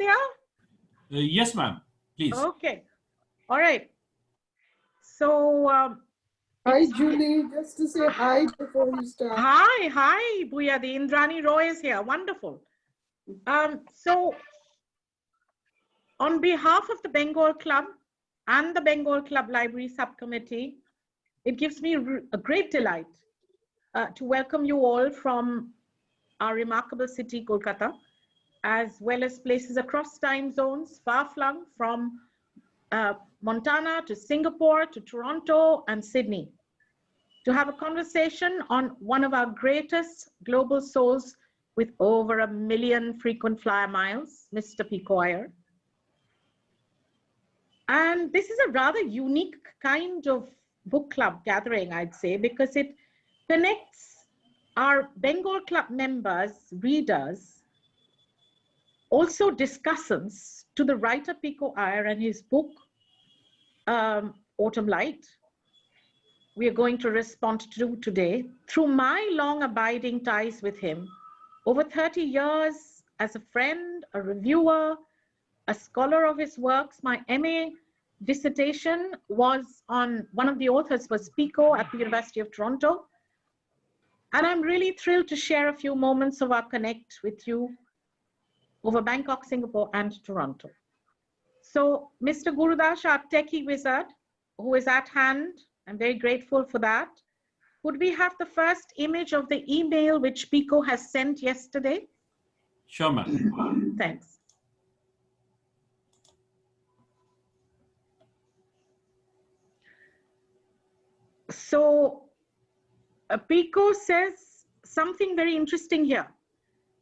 there? Yes, ma'am. Please. Okay. All right. So, Hi, Julie. Just to say hi before you start. Hi, Bhuya. The Indrani Roy is here. Wonderful. So, on behalf of the Bengal Club and the Bengal Club Library Subcommittee, it gives me a great delight to welcome you all from our remarkable city, Kolkata, as well as places across time zones, far-flung from Montana to Singapore to Toronto and Sydney, to have a conversation on one of our greatest global souls with over 1 million frequent flyer miles, Mr. Pico Iyer. And this is a rather unique kind of book club gathering, I'd say, because it connects our Bengal Club members, readers, also discussants, to the writer Pico Iyer and his book, Autumn Light. We are going to respond to today through my long abiding ties with him over 30 years as a friend, a reviewer, a scholar of his works. My MA dissertation was on, one of the authors was Pico at the University of Toronto. And I'm really thrilled to share a few moments of our connect with you over Bangkok, Singapore, and Toronto. So Mr. Gurudas, our techie wizard, who is at hand, I'm very grateful for that. Could we have the first image of the email which Pico has sent yesterday? Sure, ma'am. Thanks. So Pico says something very interesting here.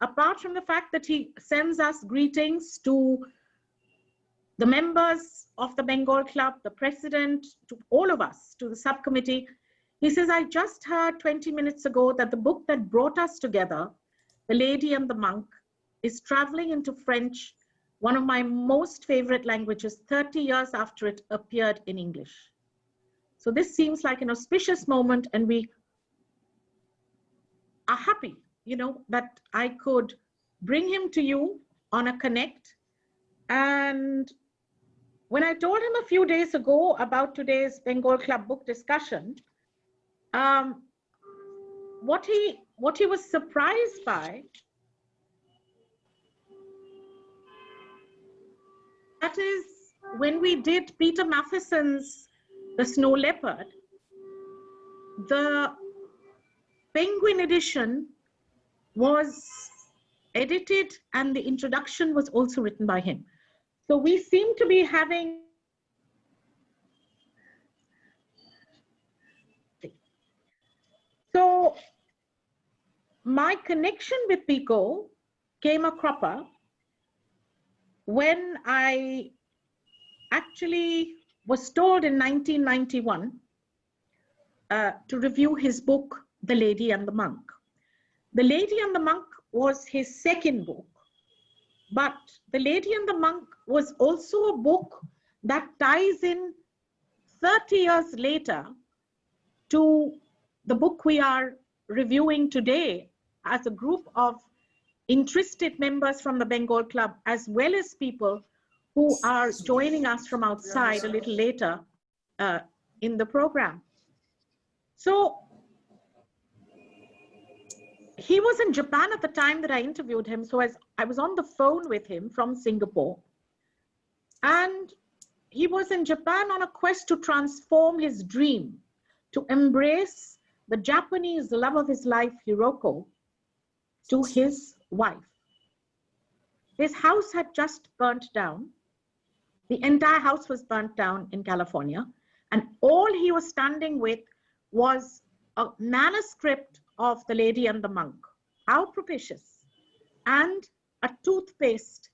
Apart from the fact that he sends us greetings to the members of the Bengal Club, the president, to all of us, to the subcommittee, he says, I just heard 20 minutes ago that the book that brought us together, The Lady and the Monk, is traveling into French, one of my most favorite languages, 30 years after it appeared in English. So this seems like an auspicious moment, and we are happy, you know, that I could bring him to you on a connect. And when I told him a few days ago about today's Bengal Club book discussion, what he was surprised by, that is when we did Peter Matheson's The Snow Leopard, the Penguin edition was edited and the introduction was also written by him. So we seem to be having so my connection with Pico came a cropper when I actually was told in 1991 to review his book, The Lady and the Monk. The Lady and the Monk was his second book, but The Lady and the Monk was also a book that ties in 30 years later to the book we are reviewing today as a group of interested members from the Bengal Club, as well as people who are joining us from outside a little later in the program. So he was in Japan at the time that I interviewed him. So as I was on the phone with him from Singapore, and he was in Japan on a quest to transform his dream, to embrace the Japanese love of his life, Hiroko, to his wife. His house had just burnt down. The entire house was burnt down in California. And all he was standing with was a manuscript of The Lady and the Monk. How propitious. And a toothpaste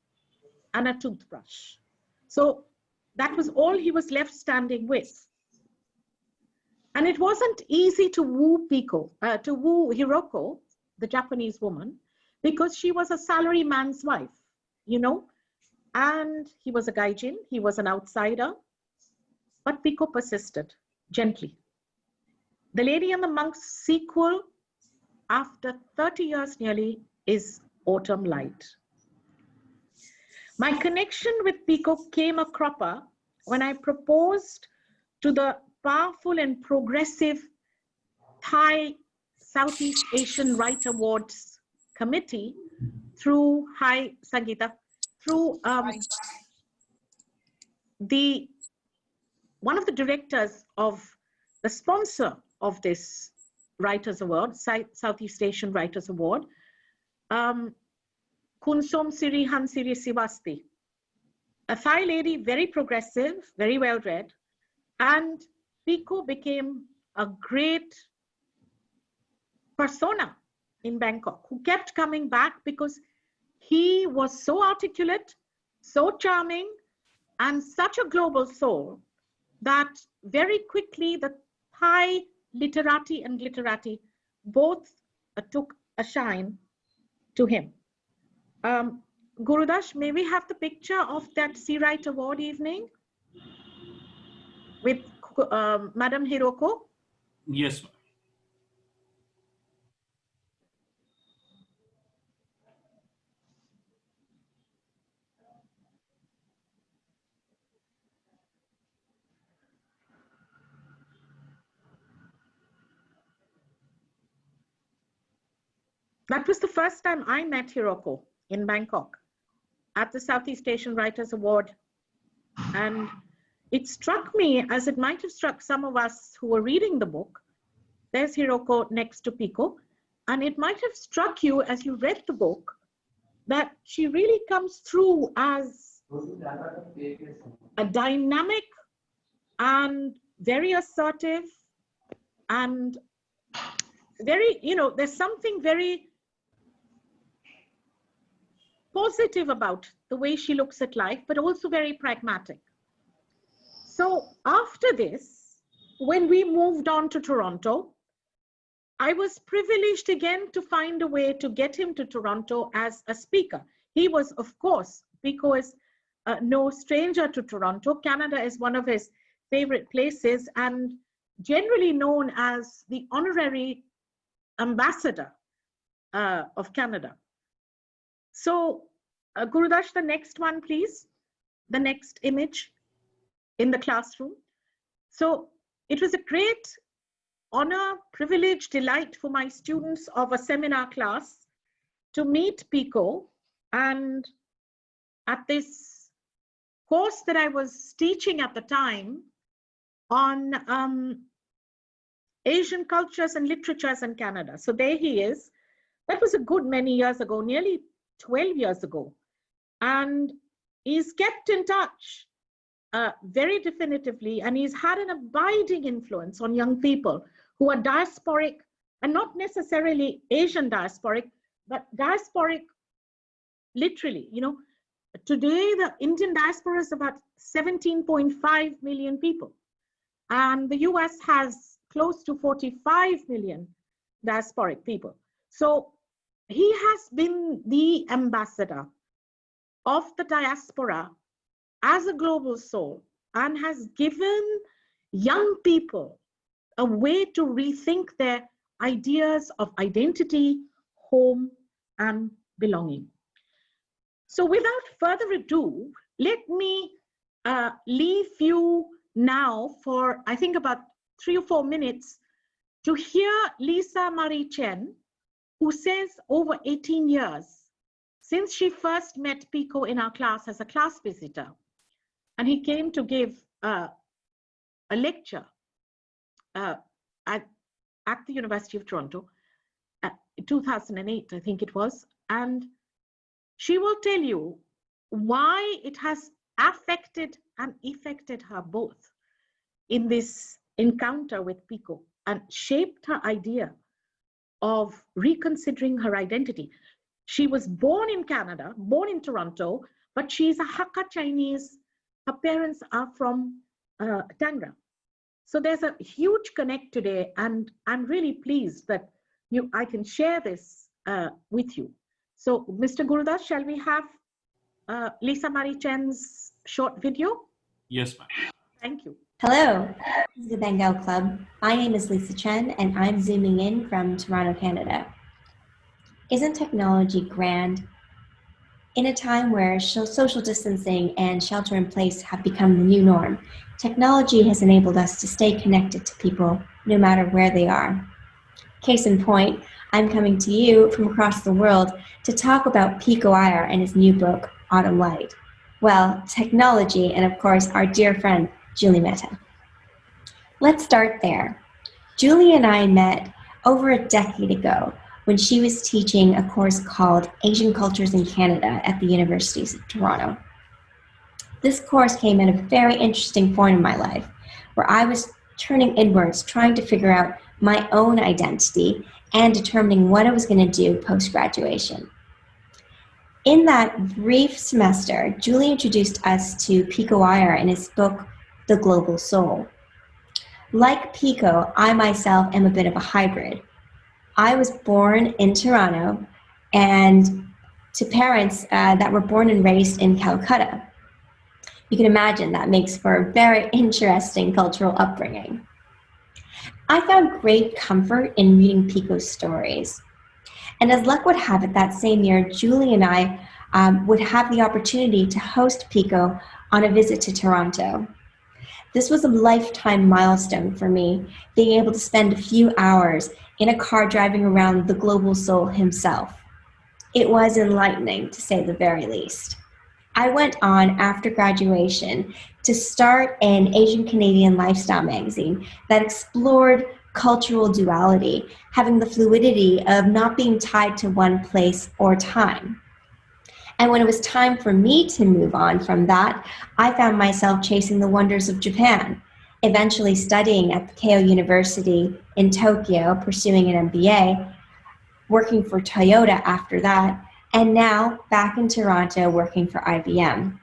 and a toothbrush. So that was all he was left standing with. And it wasn't easy to woo Hiroko, the Japanese woman, because she was a salaryman's wife, you know, and he was a gaijin, he was an outsider, but Pico persisted gently. The Lady and the Monk's sequel, after 30 years nearly, is Autumn Light. My connection with Pico came a cropper when I proposed to the powerful and progressive Thai Southeast Asian Writer Awards Committee through Sangeeta, through one of the directors of the sponsor of this Writers Award, Southeast Asian Writers Award, Kunsom Siri Hansiri Sivasti, a Thai lady, very progressive, very well read, and Pico became a great persona in Bangkok who kept coming back because he was so articulate, so charming, and such a global soul that very quickly the Thai literati and glitterati both took a shine to him. Gurudash, may we have the picture of that Sea Right Award evening with Madam Hiroko? Yes, ma'am. That was the first time I met Hiroko in Bangkok at the Southeast Asian Writers Award. And it struck me, as it might have struck some of us who were reading the book, there's Hiroko next to Pico, and it might have struck you as you read the book that she really comes through as a dynamic and very assertive and very, there's something very positive about the way she looks at life, but also very pragmatic. So after this, when we moved on to Toronto, I was privileged again to find a way to get him to Toronto as a speaker. He was, of course, Pico is no stranger to Toronto. Canada is one of his favorite places and generally known as the honorary ambassador of Canada. So Gurudash, the next one, please. The next image in the classroom. So it was a great honor, privilege, delight for my students of a seminar class to meet Pico. And at this course that I was teaching at the time on Asian cultures and literatures in Canada. So there he is. That was a good many years ago, nearly 12 years ago. And he's kept in touch very definitively, and he's had an abiding influence on young people who are diasporic, and not necessarily Asian diasporic, but diasporic literally. Today the Indian diaspora is about 17.5 million people, and the US has close to 45 million diasporic people. So he has been the ambassador of the diaspora as a global soul and has given young people a way to rethink their ideas of identity, home, and belonging. So without further ado, let me leave you now for, I think, about 3 or 4 minutes to hear Lisa Marie Chen, who says over 18 years since she first met Pico in our class as a class visitor, and he came to give a lecture at the University of Toronto, in 2008, I think it was, and she will tell you why it has affected and affected her both in this encounter with Pico and shaped her idea of reconsidering her identity. She was born in Canada, born in Toronto, but she's a Hakka Chinese. Her parents are from Tangra. So there's a huge connect today, and I'm really pleased that I can share this with you. So Mr. Gurudas, shall we have Lisa Marie Chen's short video? Yes, ma'am. Thank you. Hello, this is the Bengal Club. My name is Lisa Chen, and I'm zooming in from Toronto, Canada. Isn't technology grand? In a time where social distancing and shelter in place have become the new norm, technology has enabled us to stay connected to people no matter where they are. Case in point, I'm coming to you from across the world to talk about Pico Iyer and his new book, Autumn Light. Well, technology and of course our dear friend, Julie Mehta. Let's start there. Julie and I met over a decade ago when she was teaching a course called Asian Cultures in Canada at the University of Toronto. This course came at a very interesting point in my life where I was turning inwards, trying to figure out my own identity and determining what I was going to do post-graduation. In that brief semester, Julie introduced us to Pico Iyer and his book, The Global Soul. Like Pico, I myself am a bit of a hybrid. I was born in Toronto and to parents that were born and raised in Calcutta. You can imagine that makes for a very interesting cultural upbringing. I found great comfort in reading Pico's stories. And as luck would have it, that same year, Julie and I would have the opportunity to host Pico on a visit to Toronto. This was a lifetime milestone for me, being able to spend a few hours in a car driving around the global soul himself. It was enlightening, to say the very least. I went on after graduation to start an Asian Canadian lifestyle magazine that explored cultural duality, having the fluidity of not being tied to one place or time. And when it was time for me to move on from that, I found myself chasing the wonders of Japan, eventually studying at the Keio University in Tokyo, pursuing an MBA, working for Toyota after that, and now back in Toronto working for IBM.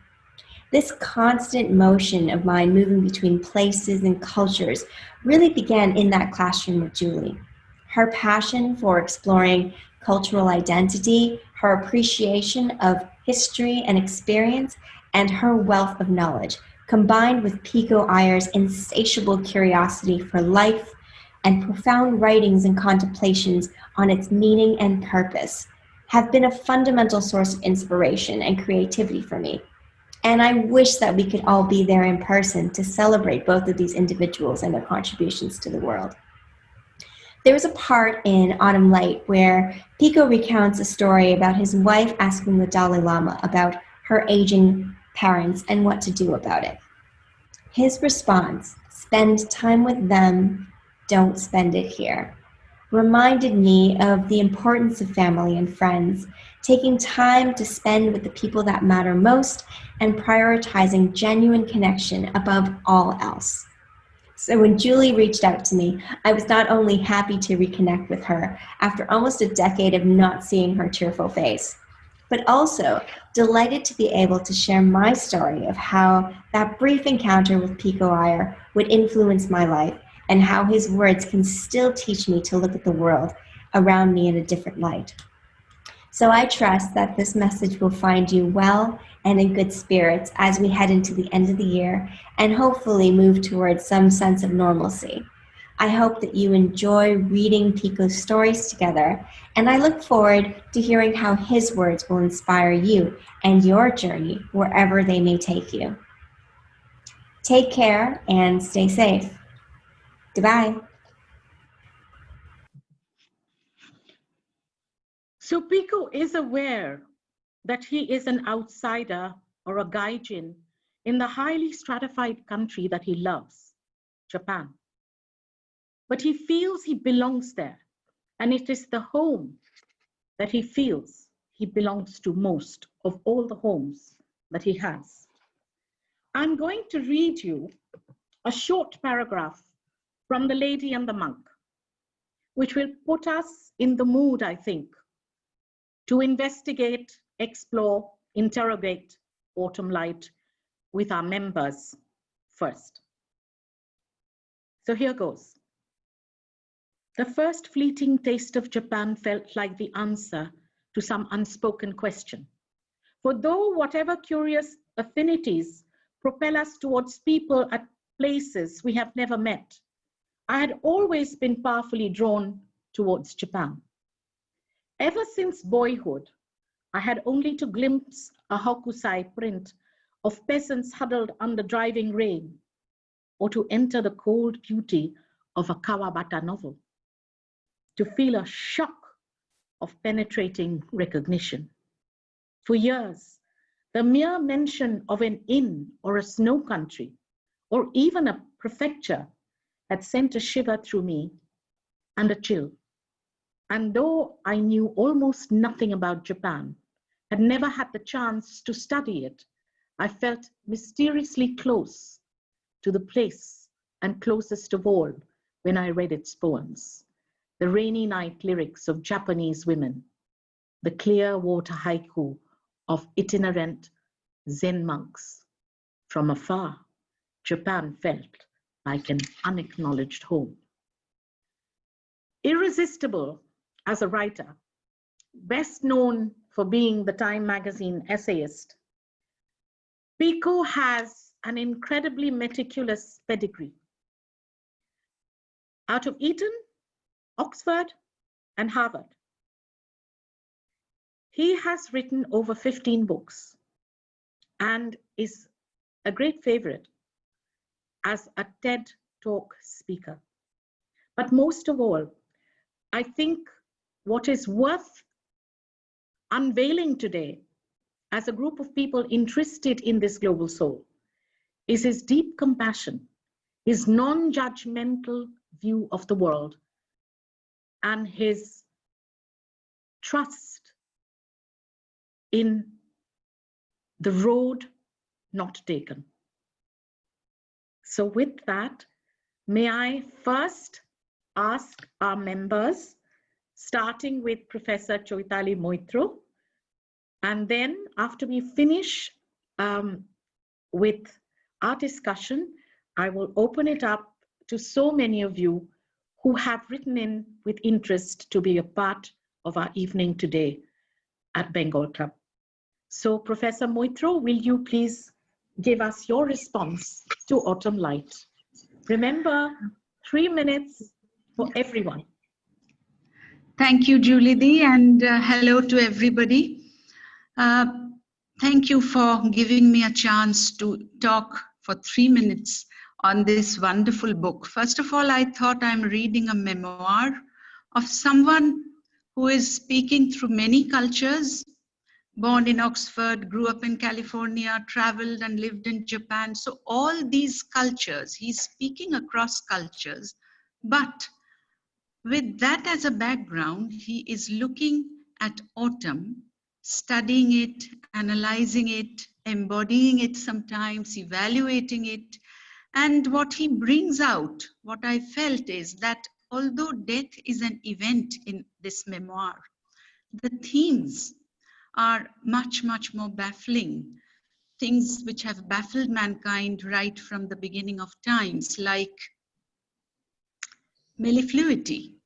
This constant motion of mine moving between places and cultures really began in that classroom with Julie. Her passion for exploring cultural identity, her appreciation of history and experience, and her wealth of knowledge, combined with Pico Iyer's insatiable curiosity for life and profound writings and contemplations on its meaning and purpose, have been a fundamental source of inspiration and creativity for me. And I wish that we could all be there in person to celebrate both of these individuals and their contributions to the world. There was a part in Autumn Light where Pico recounts a story about his wife asking the Dalai Lama about her aging parents and what to do about it. His response, "Spend time with them, don't spend it here," reminded me of the importance of family and friends, taking time to spend with the people that matter most and prioritizing genuine connection above all else. So when Julie reached out to me, I was not only happy to reconnect with her after almost a decade of not seeing her cheerful face, but also delighted to be able to share my story of how that brief encounter with Pico Iyer would influence my life and how his words can still teach me to look at the world around me in a different light. So I trust that this message will find you well and in good spirits as we head into the end of the year and hopefully move towards some sense of normalcy. I hope that you enjoy reading Pico's stories together, and I look forward to hearing how his words will inspire you and your journey wherever they may take you. Take care and stay safe. Goodbye. So Pico is aware that he is an outsider or a gaijin in the highly stratified country that he loves, Japan. But he feels he belongs there, and it is the home that he feels he belongs to most of all the homes that he has. I'm going to read you a short paragraph from The Lady and the Monk, which will put us in the mood, I think, to investigate, explore, interrogate Autumn Light with our members first. So here goes. The first fleeting taste of Japan felt like the answer to some unspoken question. For though whatever curious affinities propel us towards people at places we have never met, I had always been powerfully drawn towards Japan. Ever since boyhood, I had only to glimpse a Hokusai print of peasants huddled under driving rain, or to enter the cold beauty of a Kawabata novel, to feel a shock of penetrating recognition. For years, the mere mention of an inn or a snow country, or even a prefecture, had sent a shiver through me and a chill. And though I knew almost nothing about Japan, had never had the chance to study it, I felt mysteriously close to the place, and closest of all when I read its poems, the rainy night lyrics of Japanese women, the clear water haiku of itinerant Zen monks. From afar, Japan felt like an unacknowledged home. Irresistible as a writer, best known for being the Time magazine essayist, Pico has an incredibly meticulous pedigree. Out of Eton, Oxford, and Harvard, he has written over 15 books and is a great favorite as a TED Talk speaker. But most of all, I think what is worth unveiling today as a group of people interested in this global soul is his deep compassion, his non-judgmental view of the world, and his trust in the road not taken. So with that, may I first ask our members, starting with Professor Choitali Moitro, and then after we finish with our discussion, I will open it up to so many of you who have written in with interest to be a part of our evening today at Bengal Club. So Professor Moitro, will you please give us your response to Autumn Light? Remember, 3 minutes for everyone. Thank you, Julie Dee, and hello to everybody. Thank you for giving me a chance to talk for 3 minutes on this wonderful book. First of all, I thought I'm reading a memoir of someone who is speaking through many cultures, born in Oxford, grew up in California, traveled and lived in Japan. So all these cultures, he's speaking across cultures, but with that as a background, he is looking at autumn, studying it, analyzing it, embodying it sometimes, evaluating it. And what he brings out, what I felt is that although death is an event in this memoir, the themes are much, much more baffling. Things which have baffled mankind right from the beginning of times, like mellifluity,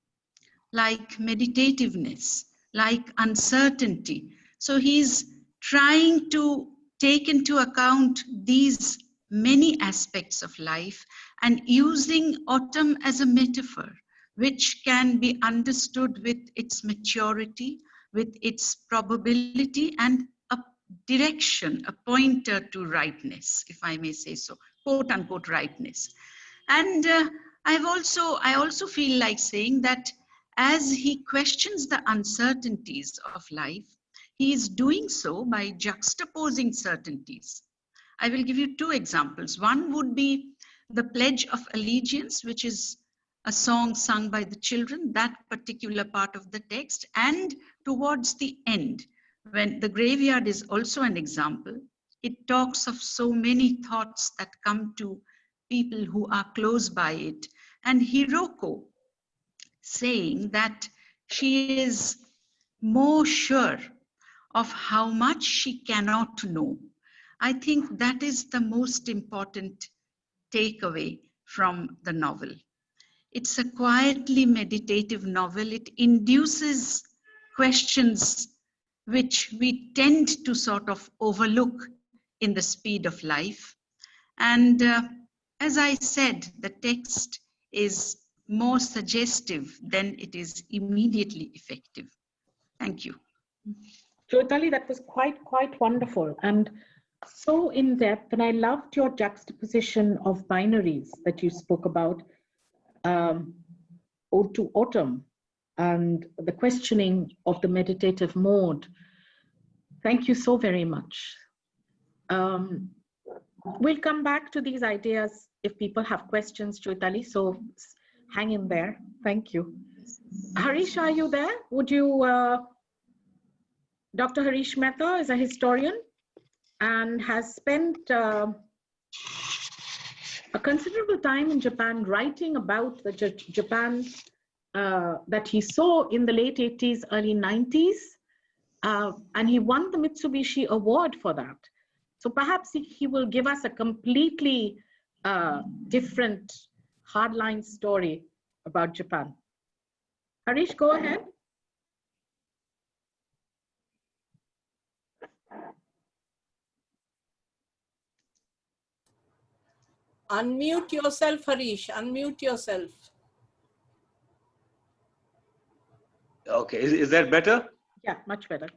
like meditativeness, like uncertainty. So he's trying to take into account these many aspects of life and using autumn as a metaphor, which can be understood with its maturity, with its probability, and a direction, a pointer to rightness, if I may say so, quote unquote rightness. And I also feel like saying that as he questions the uncertainties of life, he is doing so by juxtaposing certainties. I will give you 2 examples. One would be the Pledge of Allegiance, which is a song sung by the children, that particular part of the text. And towards the end, when the graveyard is also an example, it talks of so many thoughts that come to people who are close by it. And Hiroko saying that she is more sure of how much she cannot know. I think that is the most important takeaway from the novel. It's a quietly meditative novel. It induces questions which we tend to sort of overlook in the speed of life. And as I said, the text is more suggestive than it is immediately effective. Thank you. Joitali, that was quite wonderful and so in depth. And I loved your juxtaposition of binaries that you spoke about, ode to autumn, and the questioning of the meditative mode. Thank you so very much. We'll come back to these ideas if people have questions, Joitali, so hang in there. Thank you. Harish, are you there? Would you, Dr. Harish Mehta is a historian and has spent a considerable time in Japan writing about the Japan that he saw in the late 80s, early 90s, and he won the Mitsubishi Award for that. So perhaps he will give us a completely different hardline story about Japan. Harish, go ahead. Unmute yourself, Harish. Unmute yourself. Okay, is that better? Yeah, much better.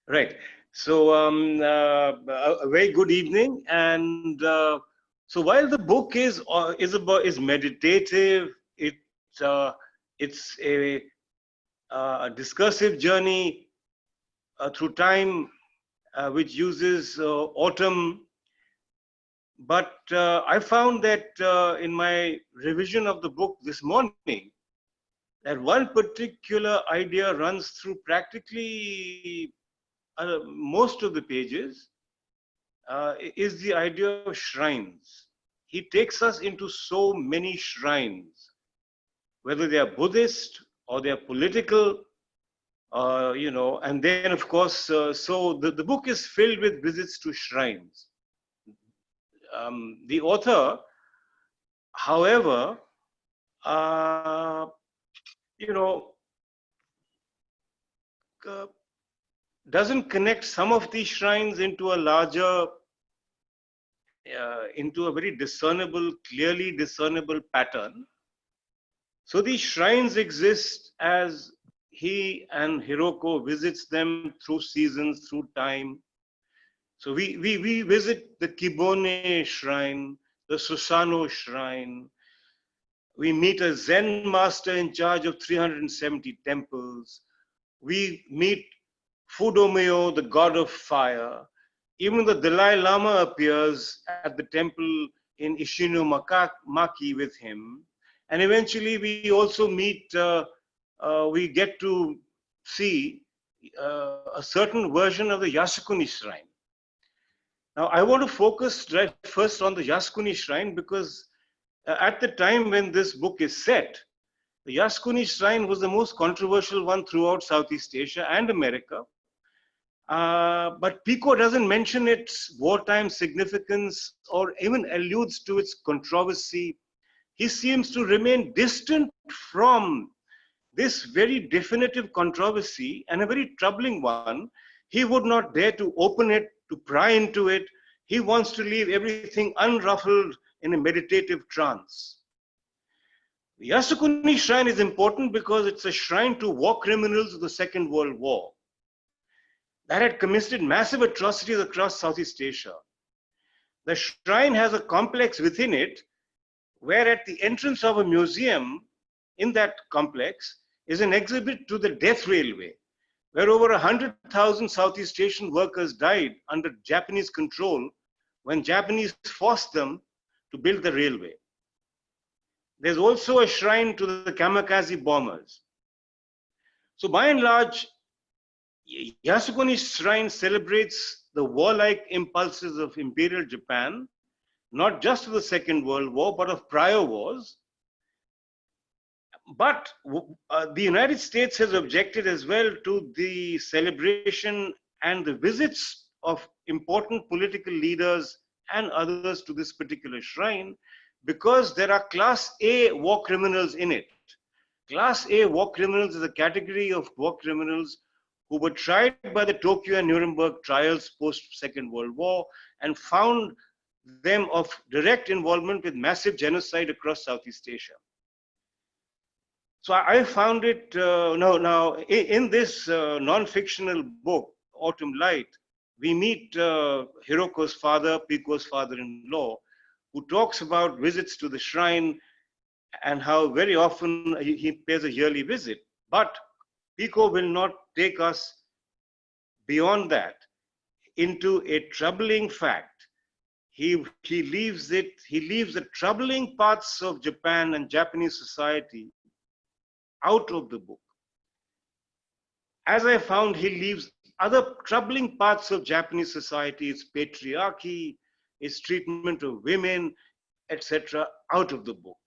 Right. So a very good evening. And so while the book is meditative, it's a discursive journey through time, which uses autumn. But I found that in my revision of the book this morning, that one particular idea runs through practically most of the pages, is the idea of shrines. He takes us into so many shrines, whether they are Buddhist or they are political, and then of course, so the book is filled with visits to shrines. The author, however, doesn't connect some of these shrines into a larger, into a very discernible, clearly discernible pattern. So these shrines exist as he and Hiroko visits them through seasons, through time. So we visit the Kibone shrine, the Susano shrine. We meet a Zen master in charge of 370 temples. We meet Fudomyo, the god of fire. Even the Dalai Lama appears at the temple in Ishinomaki with him. And eventually we also meet, we get to see a certain version of the Yasukuni shrine. Now I want to focus right first on the Yasukuni shrine because at the time when this book is set, the Yasukuni shrine was the most controversial one throughout Southeast Asia and America. But Pico doesn't mention its wartime significance or even alludes to its controversy. He seems to remain distant from this very definitive controversy and a very troubling one. He would not dare to open it, to pry into it. He wants to leave everything unruffled in a meditative trance. The Yasukuni shrine is important because it's a shrine to war criminals of the Second World War that had committed massive atrocities across Southeast Asia. The shrine has a complex within it where at the entrance of a museum in that complex is an exhibit to the death railway, where over 100,000 Southeast Asian workers died under Japanese control when Japanese forced them to build the railway. There's also a shrine to the kamikaze bombers. So by and large, Yasukuni shrine celebrates the warlike impulses of Imperial Japan, not just of the Second World War, but of prior wars. But the United States has objected as well to the celebration and the visits of important political leaders and others to this particular shrine because there are Class A war criminals in it. Class A war criminals is a category of war criminals who were tried by the Tokyo and Nuremberg trials post-Second World War and found them of direct involvement with massive genocide across Southeast Asia. So I found it, now in this non-fictional book, Autumn Light, we meet Hiroko's father, Pico's father-in-law, who talks about visits to the shrine and how very often he pays a yearly visit. But Pico will not take us beyond that into a troubling fact. He leaves the troubling parts of Japan and Japanese society out of the book. As I found, he leaves other troubling parts of Japanese society, its patriarchy, its treatment of women, etc., out of the book.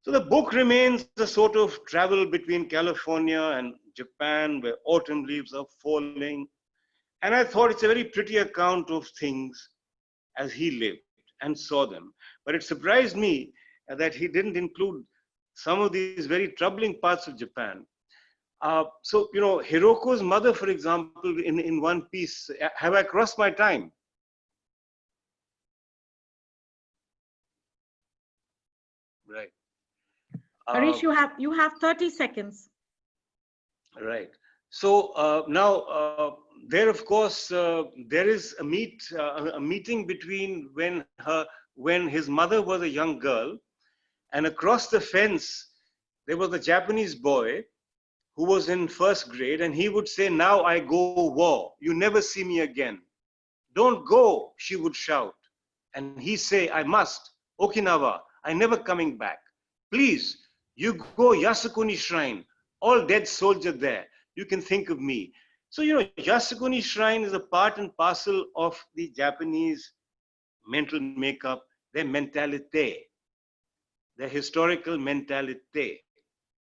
So the book remains a sort of travel between California and Japan, where autumn leaves are falling. And I thought it's a very pretty account of things as he lived and saw them. But it surprised me that he didn't include some of these very troubling parts of Japan. So, you know, Hiroko's mother, for example, in one piece, have I crossed my time? Right. Harish, you have 30 seconds. Right. So now there, of course, there is a meeting between when his mother was a young girl, and across the fence there was a Japanese boy who was in first grade, and he would say, "Now I go war. You never see me again." "Don't go," she would shout, and he say, "I must. Okinawa. I never coming back. Please, you go Yasukuni Shrine. All dead soldier there. You can think of me." So, you know, Yasukuni Shrine is a part and parcel of the Japanese mental makeup, their mentality, their historical mentality.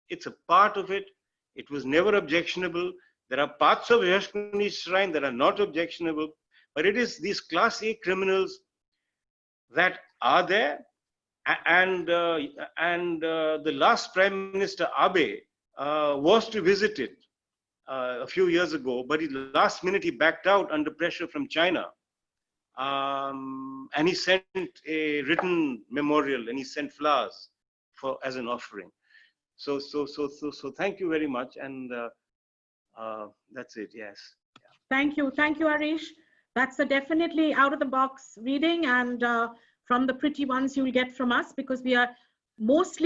It's a part of it. It was never objectionable. There are parts of Yasukuni Shrine that are not objectionable, but it is these Class A criminals that are there. And the last Prime Minister Abe was to visit it a few years ago, but last minute he backed out under pressure from China. And he sent a written memorial, and he sent flowers as an offering. So thank you very much, and that's it. Yes. Thank you, Harish. That's a definitely out of the box reading, and from the pretty ones you'll get from us, because we are most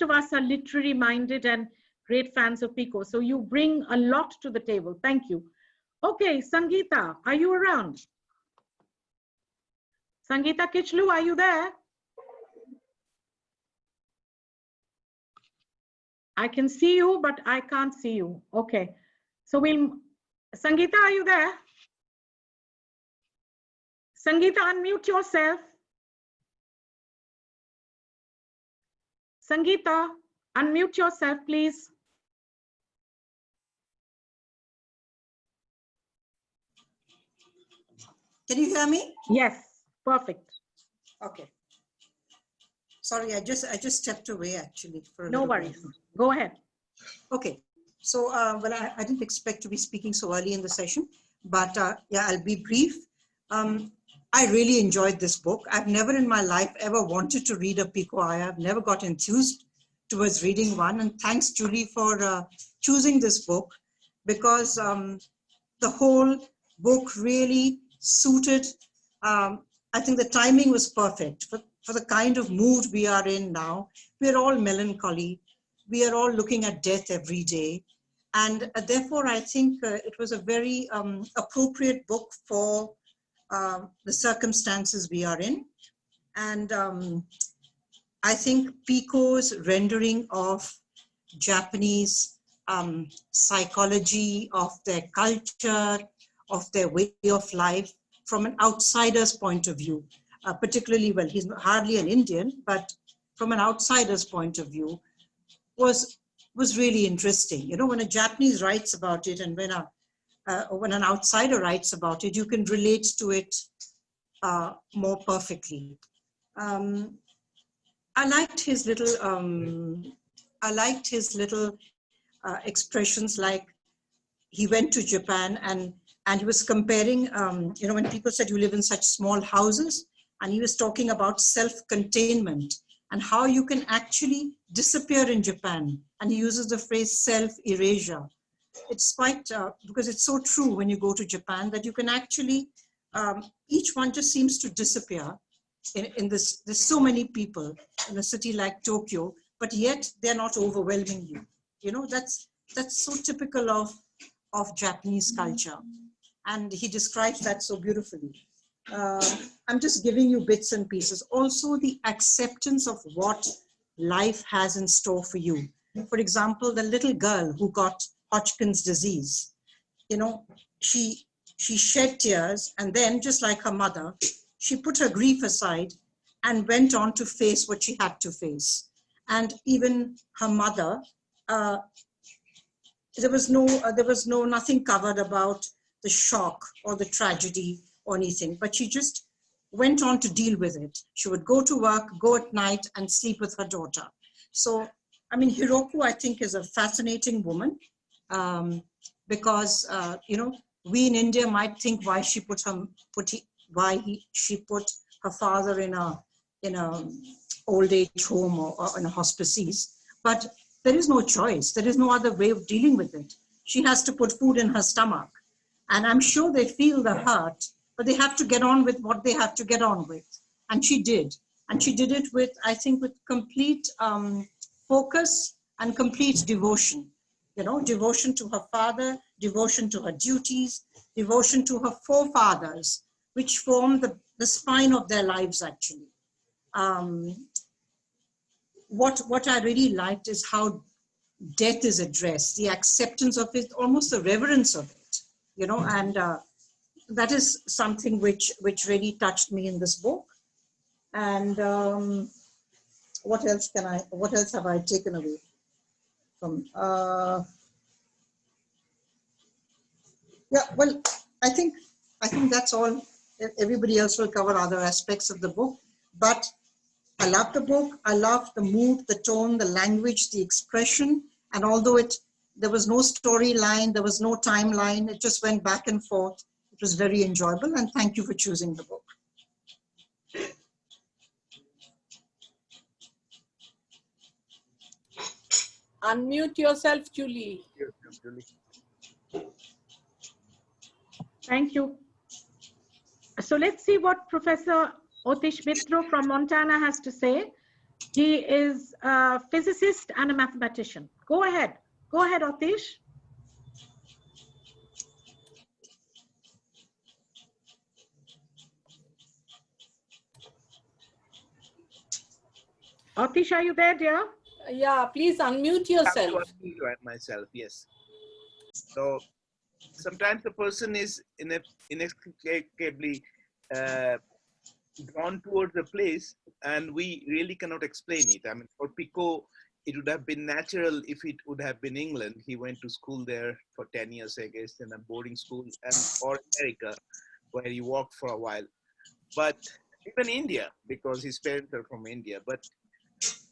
of us are literary minded and great fans of Pico. So you bring a lot to the table. Thank you. Okay, Sangeeta, are you around? Sangeeta Kichlu, are you there? I can see you, but I can't see you. Okay. So Sangeeta, are you there? Sangeeta, unmute yourself. Sangeeta, unmute yourself, please. Can you hear me? Yes, perfect. Okay. Sorry, I just stepped away actually for a No little worries. while. Go ahead. Okay. So, well, I didn't expect to be speaking so early in the session, but yeah, I'll be brief. I really enjoyed this book. I've never in my life ever wanted to read a Pico Iyer. I've never got enthused towards reading one. And thanks, Julie, for choosing this book, because the whole book really suited. I think the timing was perfect for the kind of mood we are in now. We're all melancholy. We are all looking at death every day. And therefore, I think it was a very appropriate book for the circumstances we are in. And I think Pico's rendering of Japanese psychology, of their culture, of their way of life from an outsider's point of view, particularly, well, he's hardly an Indian, but from an outsider's point of view, was really interesting. You know, when a Japanese writes about it, and when an outsider writes about it, you can relate to it more perfectly. I liked his little expressions, like he went to Japan and he was comparing, you know, when people said you live in such small houses, and he was talking about self-containment and how you can actually disappear in Japan. And he uses the phrase self-erasure. it's quite, because it's so true when you go to Japan that you can actually, each one just seems to disappear in this. There's so many people in a city like Tokyo, but yet they're not overwhelming you. You know, that's so typical of Japanese culture. And he describes that so beautifully. I'm just giving you bits and pieces. Also, the acceptance of what life has in store for you. For example, the little girl who got Hodgkin's disease, you know, she shed tears, and then, just like her mother, she put her grief aside and went on to face what she had to face. And even her mother, there was nothing covered about the shock or the tragedy or anything, but she just went on to deal with it. She would go to work, go at night, and sleep with her daughter. So, I mean, Hiroko, I think, is a fascinating woman, because, you know, we in India might think why she put her father in a old age home or in a hospices, but there is no choice. There is no other way of dealing with it. She has to put food in her stomach. And I'm sure they feel the hurt, but they have to get on with what they have to get on with. And she did. And she did it with, I think, with complete focus and complete devotion. You know, devotion to her father, devotion to her duties, devotion to her forefathers, which form the spine of their lives, actually. What I really liked is how death is addressed, the acceptance of it, almost the reverence of it, you know, and that is something which really touched me in this book. And what else have I taken away from? Yeah, well, I think that's all. Everybody else will cover other aspects of the book, but I love the book. I love the mood, the tone, the language, the expression. And although there was no storyline, there was no timeline, it just went back and forth. It was very enjoyable, and thank you for choosing the book. Unmute yourself, Julie. Thank you. So let's see what Professor Otish Mitro from Montana has to say. He is a physicist and a mathematician. Go ahead. Go ahead, Otish. Otish, are you there, dear? Yeah, please unmute yourself. I have to unmute myself, yes. So sometimes the person is inexplicably drawn towards a place, and we really cannot explain it. I mean, for Pico, it would have been natural if it would have been England. He went to school there for 10 years, I guess, in a boarding school, or America, where he worked for a while. But even India, because his parents are from India. But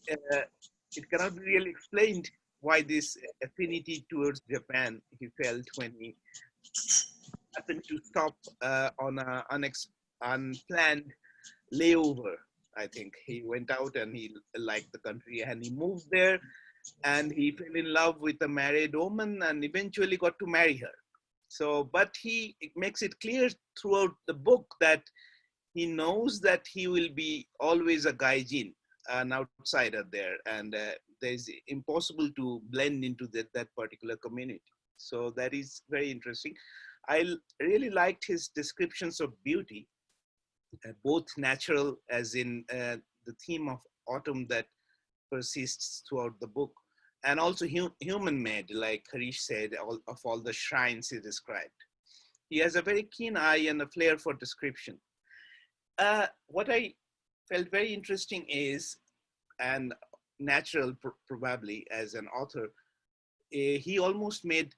it cannot be really explained why this affinity towards Japan he felt when he happened to stop on an unplanned layover. I think he went out and he liked the country and he moved there, and he fell in love with a married woman and eventually got to marry her. So, but he makes it clear throughout the book that he knows that he will be always a gaijin, an outsider there, and there's impossible to blend into that particular community. So that is very interesting. I really liked his descriptions of beauty, both natural, as in the theme of autumn that persists throughout the book, and also human-made, like Harish said, of all the shrines he described. He has a very keen eye and a flair for description. What I felt very interesting is, and natural probably as an author, he almost made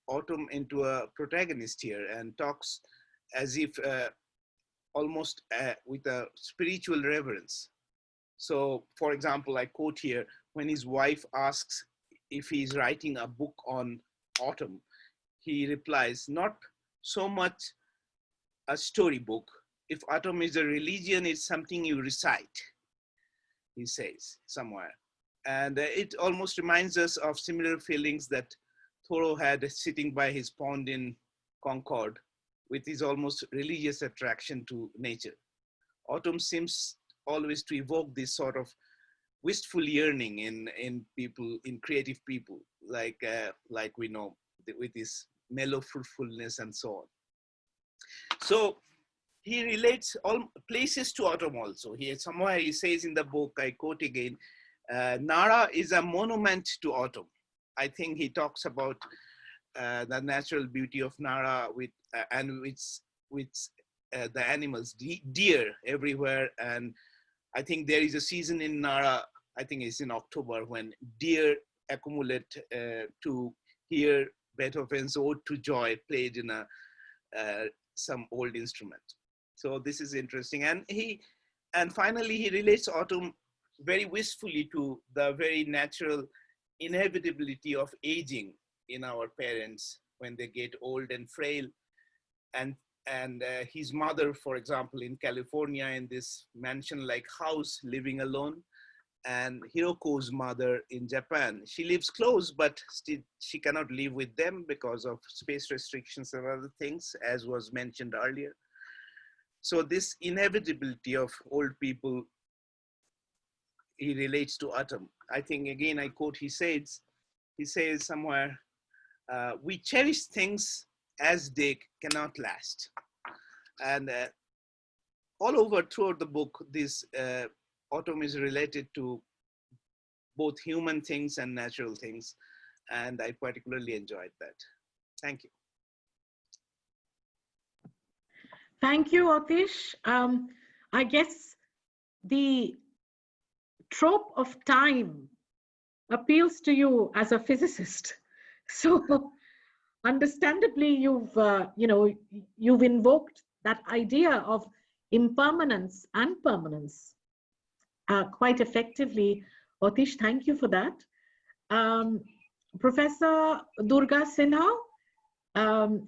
autumn into a protagonist here and talks as if almost with a spiritual reverence. So, for example, I quote here, when his wife asks if he's writing a book on autumn, he replies, "Not so much a storybook. If autumn is a religion, it's something you recite," he says somewhere. And it almost reminds us of similar feelings that Thoreau had sitting by his pond in Concord with his almost religious attraction to nature. Autumn seems always to evoke this sort of wistful yearning in people, in creative people, like we know, with this mellow fruitfulness and so on. So he relates all places to autumn also. Somewhere he says in the book, I quote again, Nara is a monument to autumn. I think he talks about the natural beauty of Nara with the animals, deer everywhere. And I think there is a season in Nara, I think it's in October, when deer accumulate to hear Beethoven's Ode to Joy played in some old instrument. So this is interesting. And finally, he relates autumn very wistfully to the very natural inevitability of aging in our parents when they get old and frail. And his mother, for example, in California, in this mansion-like house, living alone, and Hiroko's mother in Japan. She lives close, but still she cannot live with them because of space restrictions and other things, as was mentioned earlier. So this inevitability of old people, he relates to autumn. I think, again, I quote, he says somewhere, we cherish things as they cannot last. And all over throughout the book, this autumn is related to both human things and natural things. And I particularly enjoyed that. Thank you. Thank you, Atish. I guess the trope of time appeals to you as a physicist. So understandably, you've invoked that idea of impermanence and permanence quite effectively. Atish, thank you for that. Professor Durga Sinha,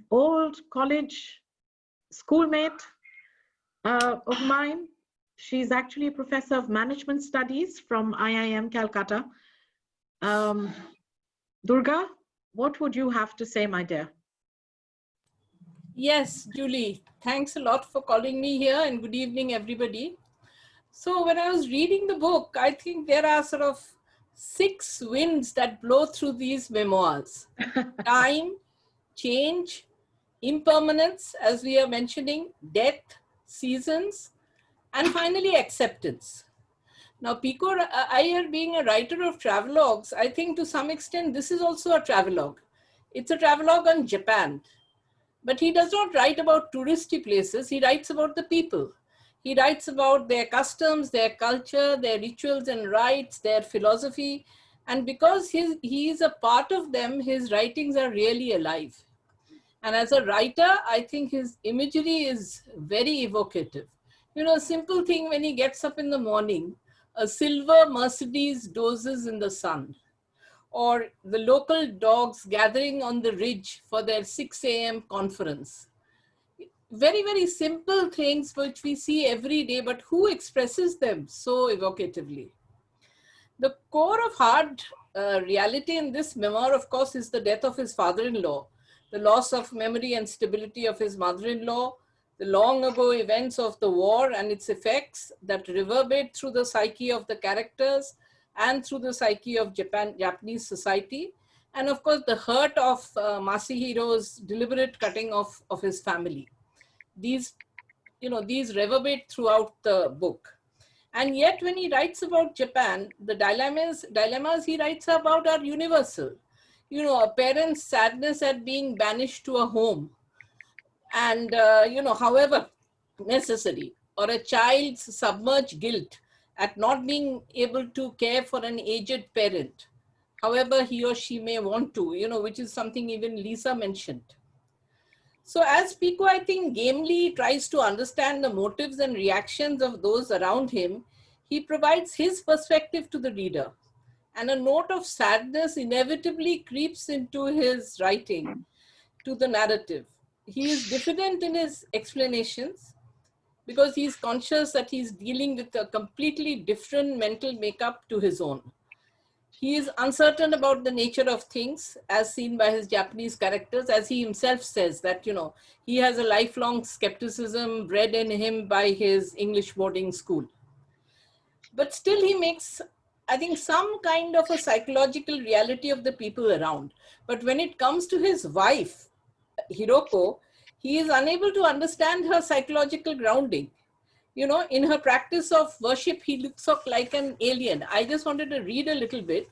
old college schoolmate of mine. She's actually a professor of management studies from IIM Calcutta. Durga, what would you have to say, my dear? Yes, Julie, thanks a lot for calling me here, and good evening, everybody. So when I was reading the book, I think there are sort of 6 winds that blow through these memoirs. Time, change, impermanence, as we are mentioning, death, seasons, and finally acceptance. Now, Pico Iyer, being a writer of travelogues, I think to some extent this is also a travelogue. It's a travelogue on Japan. But he does not write about touristy places, he writes about the people. He writes about their customs, their culture, their rituals and rites, their philosophy. And because he is a part of them, his writings are really alive. And as a writer, I think his imagery is very evocative. You know, a simple thing when he gets up in the morning, a silver Mercedes dozes in the sun, or the local dogs gathering on the ridge for their 6 a.m. conference. Very, very simple things which we see every day, but who expresses them so evocatively? The core of hard reality in this memoir, of course, is the death of his father-in-law, the loss of memory and stability of his mother-in-law, the long ago events of the war and its effects that reverberate through the psyche of the characters and through the psyche of Japanese society. And of course, the hurt of Masahiro's deliberate cutting off of his family. These reverberate throughout the book. And yet when he writes about Japan, the dilemmas he writes about are universal. You know, a parent's sadness at being banished to a home, and however necessary, or a child's submerged guilt at not being able to care for an aged parent, however he or she may want to, which is something even Lisa mentioned. So as Pico, I think, gamely tries to understand the motives and reactions of those around him, he provides his perspective to the reader. And a note of sadness inevitably creeps into his writing, to the narrative. He is diffident in his explanations because he's conscious that he's dealing with a completely different mental makeup to his own. He is uncertain about the nature of things as seen by his Japanese characters, as he himself says that, he has a lifelong skepticism bred in him by his English boarding school. But still he makes, I think, some kind of a psychological reality of the people around. But when it comes to his wife, Hiroko, he is unable to understand her psychological grounding. In her practice of worship, he looks like an alien. I just wanted to read a little bit.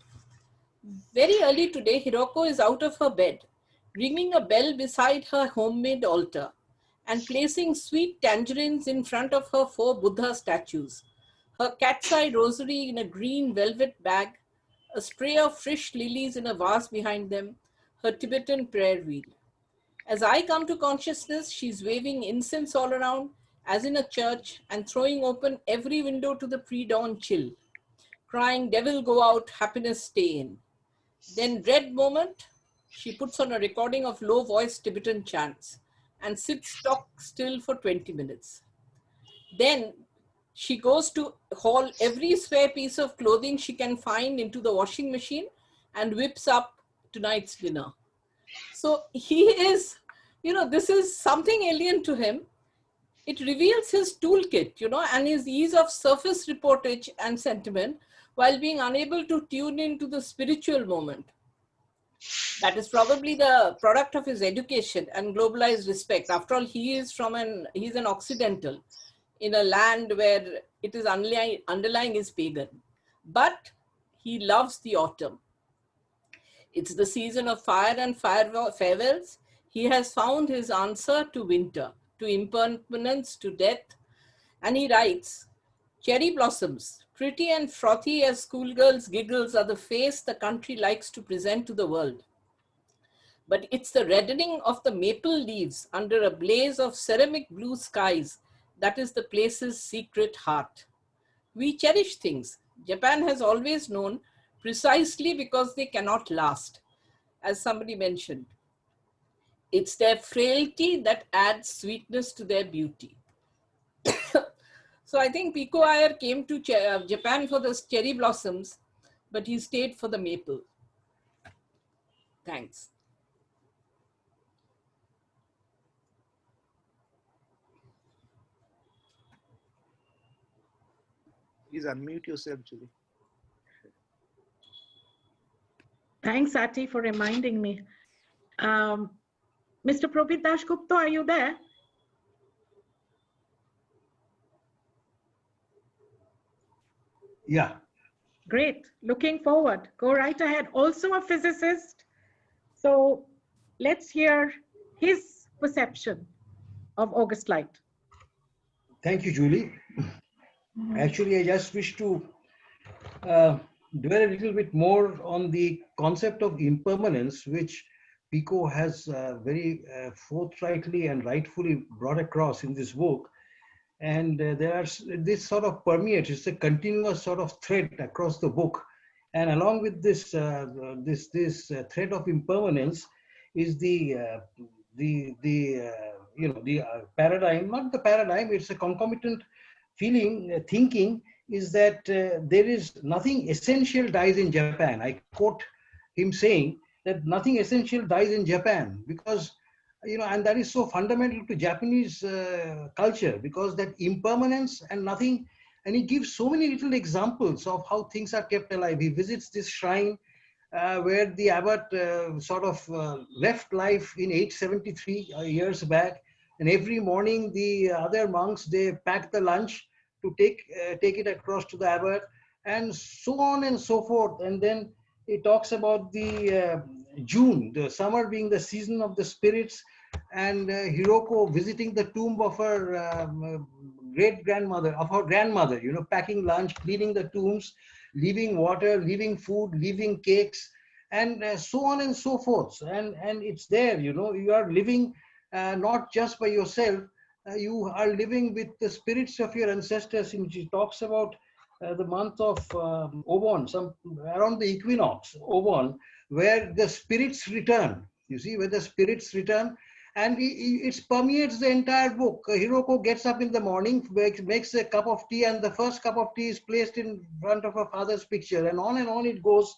Very early today, Hiroko is out of her bed, ringing a bell beside her homemade altar and placing sweet tangerines in front of her 4 Buddha statues, her cat's eye rosary in a green velvet bag, a spray of fresh lilies in a vase behind them, her Tibetan prayer wheel. As I come to consciousness, she's waving incense all around, as in a church, and throwing open every window to the pre-dawn chill, crying, "Devil go out, happiness stay in." Then, dread moment, she puts on a recording of low-voiced Tibetan chants and sits stock still for 20 minutes. Then she goes to haul every spare piece of clothing she can find into the washing machine and whips up tonight's dinner. So he is, this is something alien to him. It reveals his toolkit, and his ease of surface reportage and sentiment while being unable to tune into the spiritual moment. That is probably the product of his education and globalized respect. After all, he's an Occidental in a land where it is underlying is pagan. But he loves the autumn. It's the season of fire and farewells. He has found his answer to winter, to impermanence, to death. And he writes, "Cherry blossoms, pretty and frothy as schoolgirls' giggles, are the face the country likes to present to the world. But it's the reddening of the maple leaves under a blaze of ceramic blue skies that is the place's secret heart. We cherish things Japan has always known precisely because they cannot last, as somebody mentioned. It's their frailty that adds sweetness to their beauty." So I think Pico Iyer came to Japan for the cherry blossoms, but he stayed for the maple. Thanks. Please unmute yourself, Julie. Thanks, Ati, for reminding me. Mr. Probit Dashgupta, are you there? Yeah. Great. Looking forward. Go right ahead. Also a physicist. So let's hear his perception of August light. Thank you, Julie. Actually, I just wish to dwell a little bit more on the concept of impermanence, which Pico has very forthrightly and rightfully brought across in this book. And this sort of permeates, it's a continuous sort of thread across the book. And along with this, this thread of impermanence is the paradigm, not the paradigm, it's a concomitant feeling, thinking is that there is nothing essential dies in Japan. I quote him saying that nothing essential dies in Japan because, and that is so fundamental to Japanese culture because that impermanence and nothing, and he gives so many little examples of how things are kept alive. He visits this shrine where the abbot left life in 873 years back, and every morning the other monks, they pack the lunch to take it across to the abbot, and so on and so forth. And then he talks about the June, the summer being the season of the spirits, and Hiroko visiting the tomb of her great-grandmother, of her grandmother, packing lunch, cleaning the tombs, leaving water, leaving food, leaving cakes, and so on and so forth. And it's there, you are living not just by yourself, you are living with the spirits of your ancestors. In which he talks about the month of Obon, around the equinox, Obon, where the spirits return. You see, where the spirits return, and it permeates the entire book. Hiroko gets up in the morning, makes a cup of tea, and the first cup of tea is placed in front of her father's picture, and on it goes.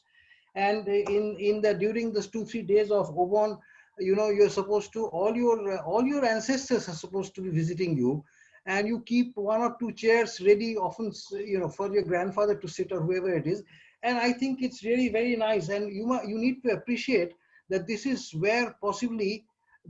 And during this 2-3 days of Obon, you're supposed to, all your ancestors are supposed to be visiting you, and you keep 1 or 2 chairs ready, often, for your grandfather to sit or whoever it is. And I think it's really very nice. And you need to appreciate that this is where possibly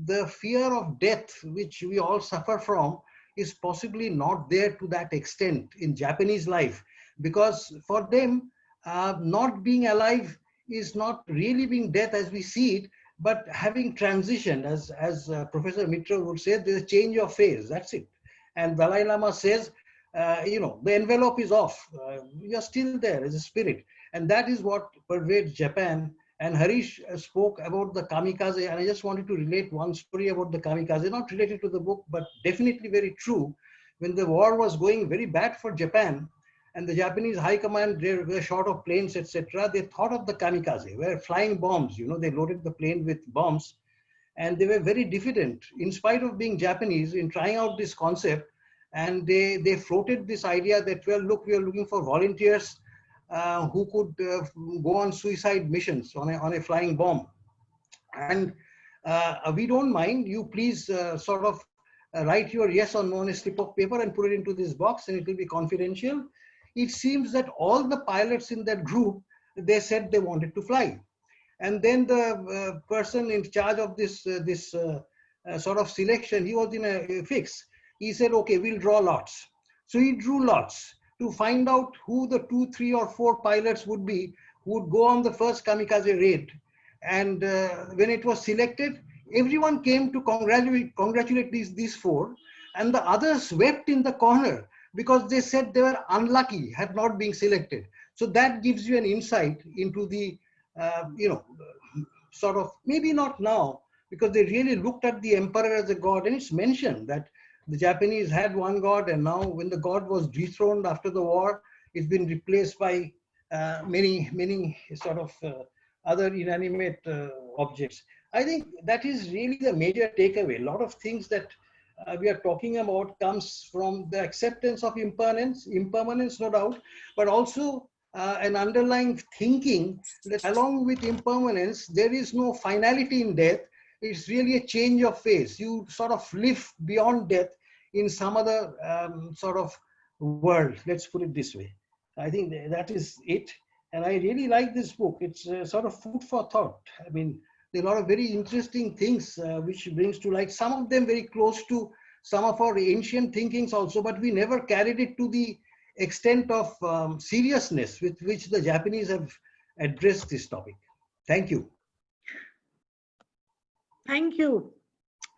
the fear of death, which we all suffer from, is possibly not there to that extent in Japanese life, because for them, not being alive is not really being death as we see it, but having transitioned, as Professor Mitra would say, there's a change of phase. That's it. And Dalai Lama says, the envelope is off. You're still there as a spirit, and that is what pervades Japan. And Harish spoke about the kamikaze, and I just wanted to relate one story about the kamikaze, not related to the book, but definitely very true. When the war was going very bad for Japan, and the Japanese high command, they were short of planes, etc., they thought of the kamikaze, where flying bombs, they loaded the plane with bombs, and they were very diffident, in spite of being Japanese, in trying out this concept. And they floated this idea that, well, look, we are looking for volunteers who could go on suicide missions on a flying bomb. And we don't mind, you please write your yes or no on a slip of paper and put it into this box, and it will be confidential. It seems that all the pilots in that group, they said they wanted to fly. And then the person in charge of this sort of selection, he was in a fix. He said, okay, we'll draw lots. So he drew lots to find out who the 2, 3, or 4 pilots would be who would go on the first kamikaze raid. And when it was selected, everyone came to congratulate these 4, and the others wept in the corner because they said they were unlucky, had not been selected. So that gives you an insight into the, sort of, maybe not now, because they really looked at the emperor as a god. And it's mentioned that the Japanese had one god, and now when the god was dethroned after the war, it's been replaced by many sort of other inanimate objects. I think that is really the major takeaway. A lot of things that we are talking about comes from the acceptance of impermanence, no doubt, but also an underlying thinking that along with impermanence, there is no finality in death. It's really a change of phase. You sort of live beyond death in some other sort of world. Let's put it this way. I think that is it. And I really like this book. It's sort of food for thought. I mean, there are a lot of very interesting things which brings to light, some of them very close to some of our ancient thinkings also, but we never carried it to the extent of seriousness with which the Japanese have addressed this topic. Thank you. Thank you,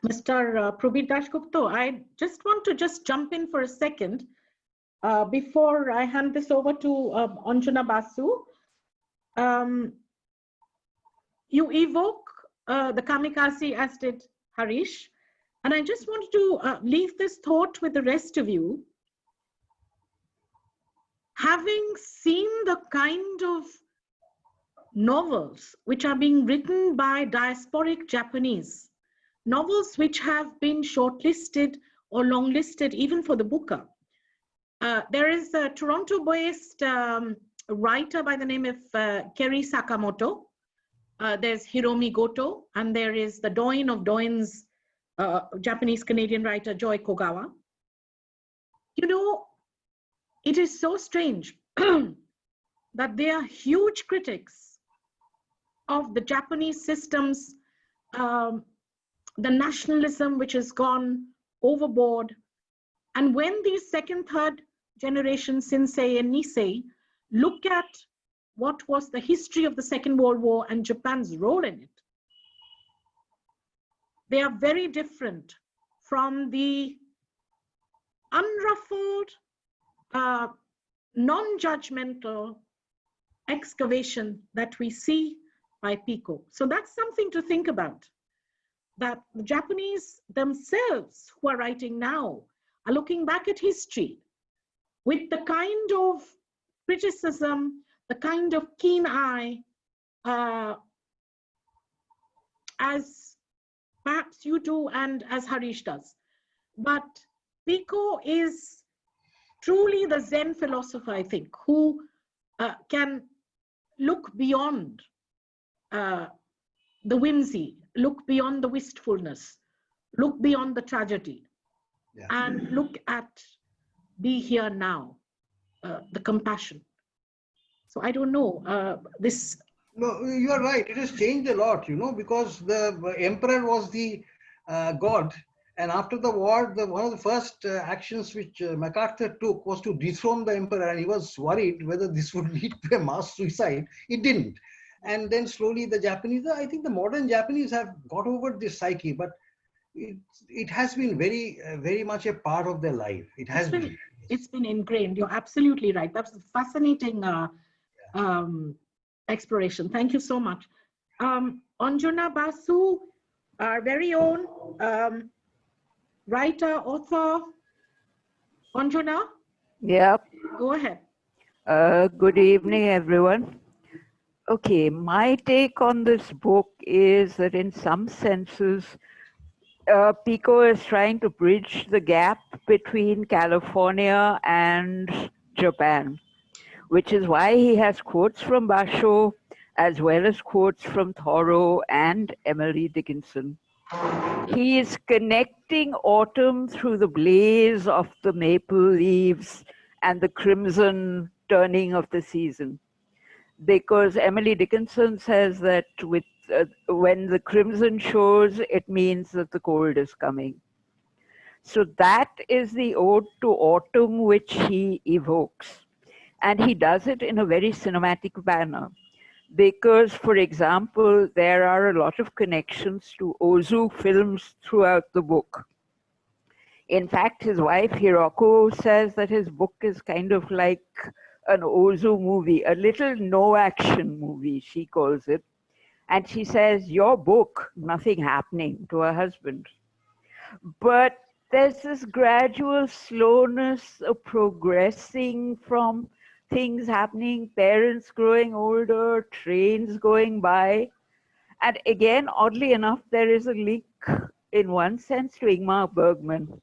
Mr. Prabir Dasgupta. I just want to jump in for a second before I hand this over to Anjana Basu. You evoke the kamikaze, as did Harish. And I just wanted to leave this thought with the rest of you. Having seen the kind of novels which are being written by diasporic Japanese, novels which have been shortlisted or longlisted even for the Booker. There is a Toronto-based writer by the name of Keri Sakamoto. There's Hiromi Goto, and there is the Doin of Doin's Japanese-Canadian writer Joy Kogawa. You know, it is so strange that they are huge critics of the Japanese systems, the nationalism which has gone overboard. And when these second, third generation Shinsei and Nisei look at what was the history of the Second World War and Japan's role in it, they are very different from the unruffled, non-judgmental excavation that we see by Pico. So that's something to think about, that the Japanese themselves who are writing now are looking back at history with the kind of criticism, the kind of keen eye, as perhaps you do and as Harish does. But Pico is truly the Zen philosopher, I think, who can look beyond the whimsy, look beyond the wistfulness, look beyond the tragedy, Yeah. and look at be here now, the compassion. So I don't know, this. No, you are right. It has changed a lot, because the emperor was the god. And after the war, one of the first actions which MacArthur took was to dethrone the emperor. And he was worried whether this would lead to a mass suicide. It didn't. And then slowly the Japanese, I think the modern Japanese have got over this psyche, but it has been very much a part of their life. It has been. It's been ingrained. You're absolutely right. That's a fascinating exploration. Thank you so much. Anjuna Basu, our very own writer, author. Anjuna? Yep. Go ahead. Good evening, everyone. Okay, my take on this book is that in some senses, Pico is trying to bridge the gap between California and Japan, which is why he has quotes from Basho as well as quotes from Thoreau and Emily Dickinson. He is connecting autumn through the blaze of the maple leaves and the crimson turning of the season. Because Emily Dickinson says that when the crimson shows, it means that the cold is coming. So that is the ode to autumn which he evokes. And he does it in a very cinematic manner. Because, for example, there are a lot of connections to Ozu films throughout the book. In fact, his wife Hiroko says that his book is kind of like an Ozu movie, a little no-action movie, she calls it. And she says, your book, nothing happening, to her husband. But there's this gradual slowness of progressing from things happening, parents growing older, trains going by. And again, oddly enough, there is a link in one sense to Ingmar Bergman,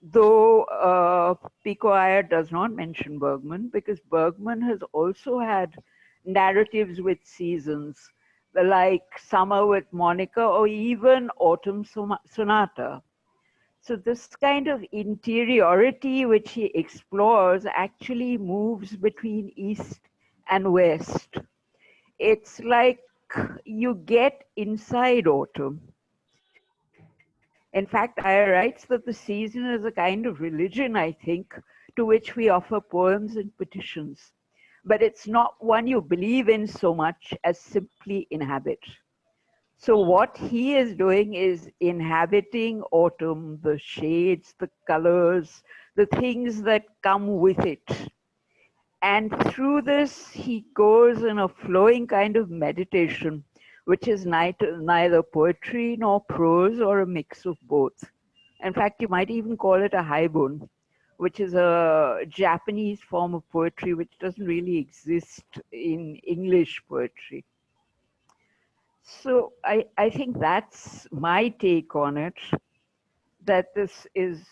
though Pico Iyer does not mention Bergman, because Bergman has also had narratives with seasons, like Summer with Monica or even Autumn Sonata. So this kind of interiority which he explores actually moves between East and West. It's like you get inside autumn. In fact, Iyer writes that the season is a kind of religion, I think, to which we offer poems and petitions. But it's not one you believe in so much as simply inhabit. So what he is doing is inhabiting autumn, the shades, the colors, the things that come with it. And through this, he goes in a flowing kind of meditation, which is neither poetry nor prose or a mix of both. In fact, you might even call it a haibun, which is a Japanese form of poetry which doesn't really exist in English poetry. So I think that's my take on it, that this is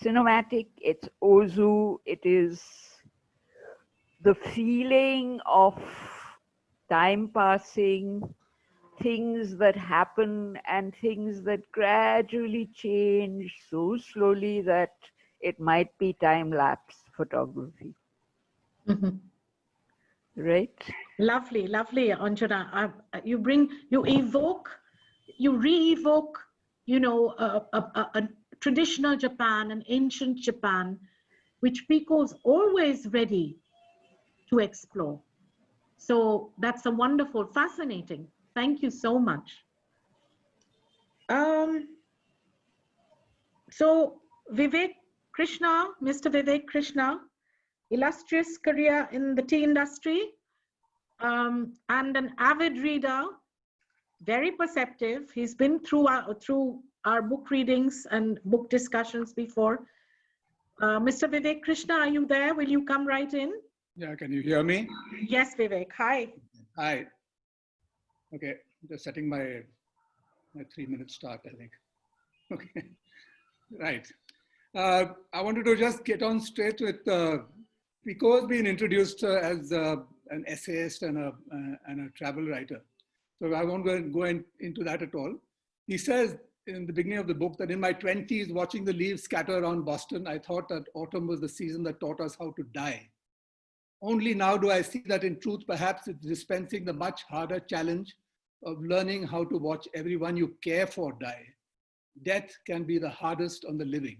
cinematic, it's Ozu, it is the feeling of time passing, things that happen and things that gradually change so slowly that it might be time-lapse photography. Mm-hmm. Right? Lovely, lovely, Anjana. You evoke, you re-evoke, a traditional Japan, an ancient Japan, which Pico's always ready to explore. So that's a wonderful, fascinating. Thank you so much. So Vivek Krishna, Mr. Vivek Krishna, illustrious career in the tea industry, and an avid reader, very perceptive. He's been through our book readings and book discussions before. Mr. Vivek Krishna, are you there? Will you come right in? Yeah, can you hear me? Yes, Vivek. Hi. Hi. Okay, just setting my 3-minute start, I think. Okay, right. I wanted to just get on straight with Pico has been introduced as an essayist and a travel writer. So I won't go into that at all. He says in the beginning of the book that in my 20s, watching the leaves scatter around Boston, I thought that autumn was the season that taught us how to die. Only now do I see that in truth, perhaps it's dispensing the much harder challenge of learning how to watch everyone you care for die. Death can be the hardest on the living.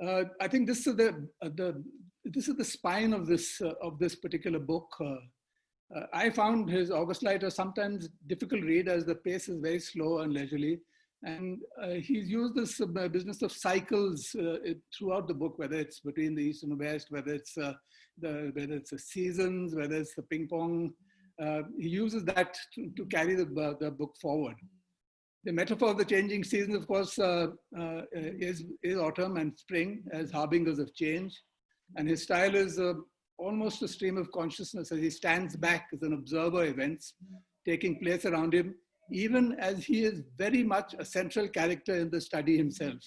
I think this is the spine of this particular book. I found his August Light a sometimes difficult read as the pace is very slow and leisurely. And he's used this business of cycles throughout the book, whether it's between the East and West, whether it's the seasons, whether it's the ping pong. He uses that to carry the book forward. The metaphor of the changing seasons, of course, is autumn and spring as harbingers of change. And his style is almost a stream of consciousness as he stands back as an observer of events taking place around him, even as he is very much a central character in the study himself.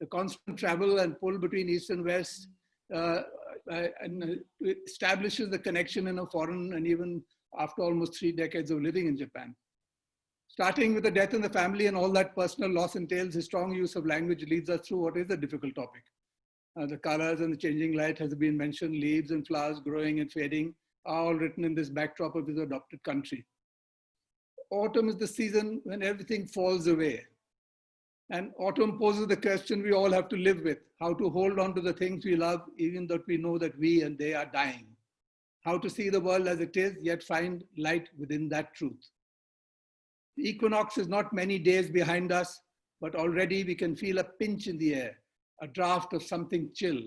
The constant travel and pull between East and West establishes the connection in a foreign and even after almost 3 decades of living in Japan. Starting with the death in the family and all that personal loss entails, his strong use of language leads us through what is a difficult topic. The colors and the changing light has been mentioned, leaves and flowers growing and fading are all written in this backdrop of his adopted country. Autumn is the season when everything falls away. And autumn poses the question we all have to live with, how to hold on to the things we love, even though we know that we and they are dying. How to see the world as it is, yet find light within that truth. The equinox is not many days behind us, but already we can feel a pinch in the air, a draft of something chill.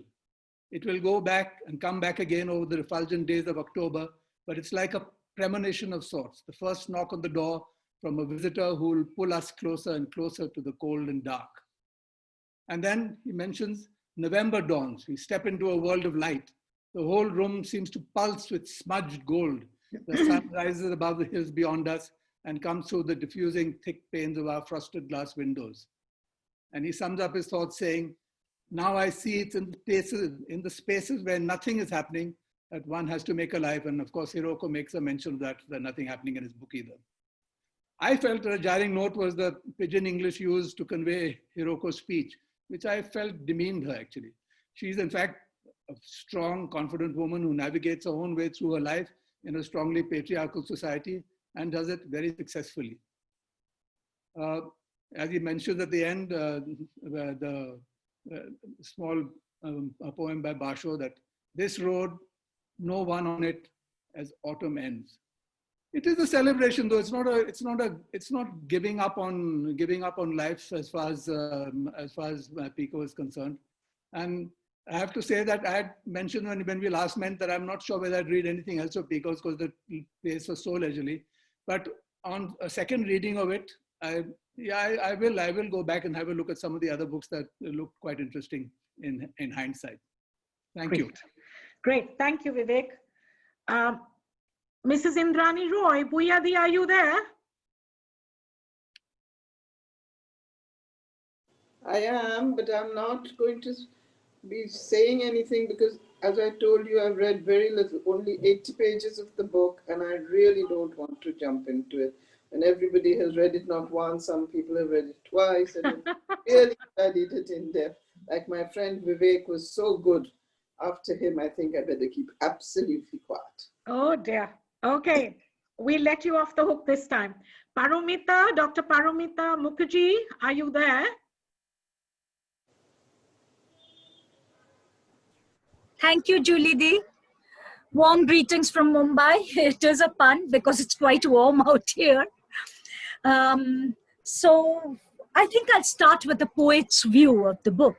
It will go back and come back again over the refulgent days of October, but it's like a premonition of sorts, the first knock on the door from a visitor who will pull us closer and closer to the cold and dark. And then he mentions November dawns. We step into a world of light. The whole room seems to pulse with smudged gold. The sun rises above the hills beyond us and comes through the diffusing thick panes of our frosted glass windows. And he sums up his thoughts saying, now I see it's in the spaces where nothing is happening that one has to make a life. And of course, Hiroko makes a mention of that, there's nothing happening in his book either. I felt a jarring note was the pidgin English used to convey Hiroko's speech, which I felt demeaned her actually. She's in fact a strong, confident woman who navigates her own way through her life in a strongly patriarchal society and does it very successfully. As he mentions at the end, the small poem by Basho that this road, no one on it as autumn ends. It is a celebration, though it's not giving up on life as far as Pico is concerned. And I have to say that I had mentioned when we last met that I'm not sure whether I'd read anything else of Pico's because the pace was so leisurely. But on a second reading of it, I will go back and have a look at some of the other books that looked quite interesting in hindsight. Thank you. Great, thank you, Vivek. Mrs. Indrani Roy, Buyadi, are you there? I am, but I'm not going to be saying anything because, as I told you, I've read very little, only 80 pages of the book, and I really don't want to jump into it. And everybody has read it not once, some people have read it twice, and really studied it in depth. Like my friend Vivek was so good. After him, I think I better keep absolutely quiet. Oh dear. Okay, we'll let you off the hook this time. Paromita, Dr. Paromita Mukherjee, are you there? Thank you, Julie Di. Warm greetings from Mumbai. It is a pun because it's quite warm out here. So I think I'll start with the poet's view of the book,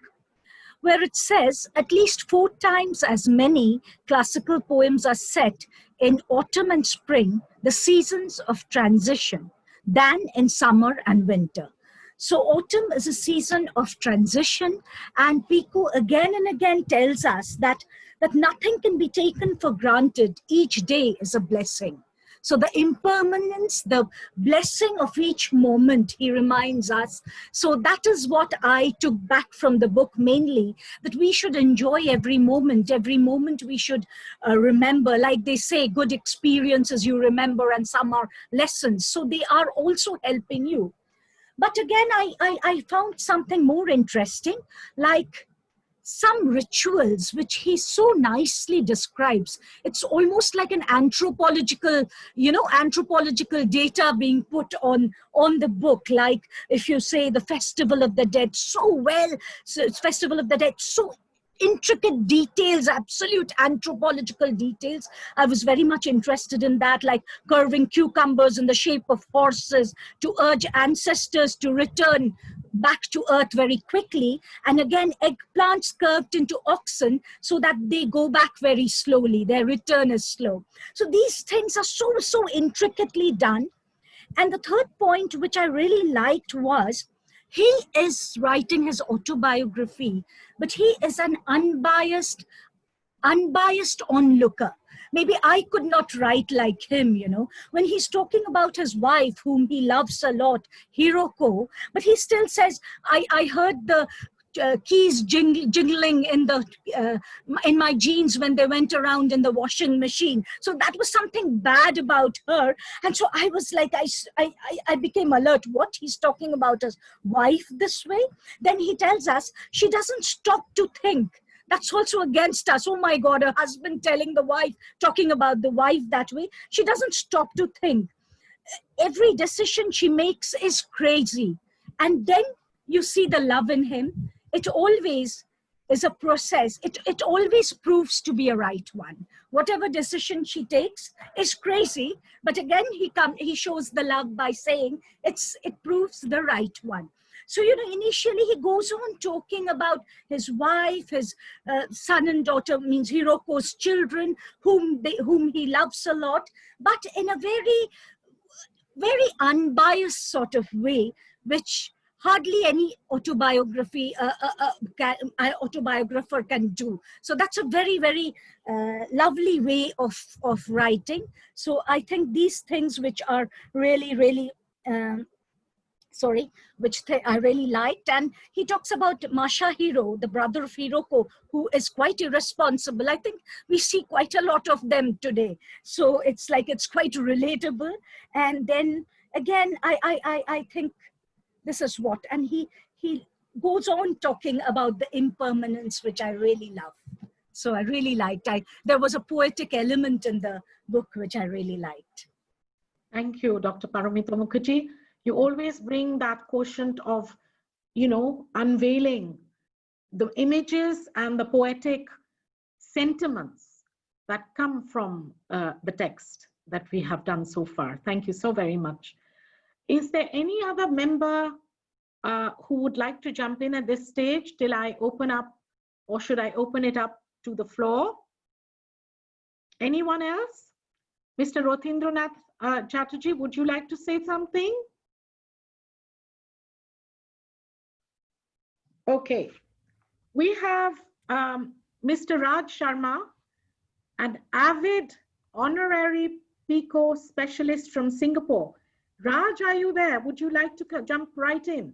where it says at least 4 times as many classical poems are set in autumn and spring, the seasons of transition, than in summer and winter. So autumn is a season of transition, and Pico again and again tells us that nothing can be taken for granted. Each day is a blessing. So the impermanence, the blessing of each moment, he reminds us. So that is what I took back from the book mainly, that we should enjoy every moment. Every moment we should remember. Like they say, good experiences you remember and some are lessons. So they are also helping you. But again, I found something more interesting, like some rituals which he so nicely describes. It's almost like an anthropological, anthropological data being put on the book. Like if you say the Festival of the Dead, so well, so it's Festival of the Dead, so intricate details, absolute anthropological details. I was very much interested in that, like curving cucumbers in the shape of horses to urge ancestors to return back to earth very quickly, and again eggplants curved into oxen so that they go back very slowly, their return is slow. So these things are so intricately done. And the third point which I really liked was, he is writing his autobiography, but he is an unbiased onlooker. Maybe I could not write like him, when he's talking about his wife, whom he loves a lot, Hiroko, but he still says, I heard the keys jingling in my jeans when they went around in the washing machine. So that was something bad about her. And so I was like, I became alert. What, he's talking about his wife this way? Then he tells us she doesn't stop to think. That's also against us. Oh my God, a husband telling the wife, talking about the wife that way. She doesn't stop to think. Every decision she makes is crazy. And then you see the love in him. It always is a process. It always proves to be a right one. Whatever decision she takes is crazy. But again, he shows the love by saying it proves the right one. So, initially he goes on talking about his wife, his son and daughter, means Hiroko's children, whom he loves a lot, but in a very, very unbiased sort of way, which hardly any autobiographer can do. So that's a very, very lovely way of writing. So I think these things which are really, really I really liked. And he talks about Masahiro, the brother of Hiroko, who is quite irresponsible. I think we see quite a lot of them today. So it's quite relatable. And then again, I think this is what, and he goes on talking about the impermanence, which I really love. So I really liked. There was a poetic element in the book, which I really liked. Thank you, Dr. Paramita Mukherjee. You always bring that quotient of, unveiling the images and the poetic sentiments that come from the text that we have done so far. Thank you so very much. Is there any other member who would like to jump in at this stage till I open up, or should I open it up to the floor? Anyone else? Mr. Rothindranath Chatterjee, would you like to say something? Okay, we have Mr. Raj Sharma, an avid honorary Pico specialist from Singapore. Raj, are you there? Would you like to jump right in?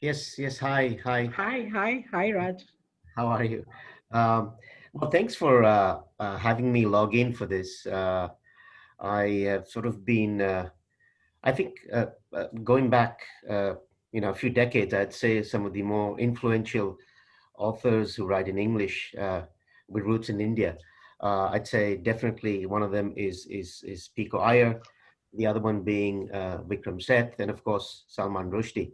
Yes, hi, Hi, Raj. How are you? Well, thanks for having me log in for this. I have sort of been, I think, going back, a few decades, I'd say some of the more influential authors who write in English with roots in India. I'd say definitely one of them is Pico Iyer, the other one being Vikram Seth, and of course Salman Rushdie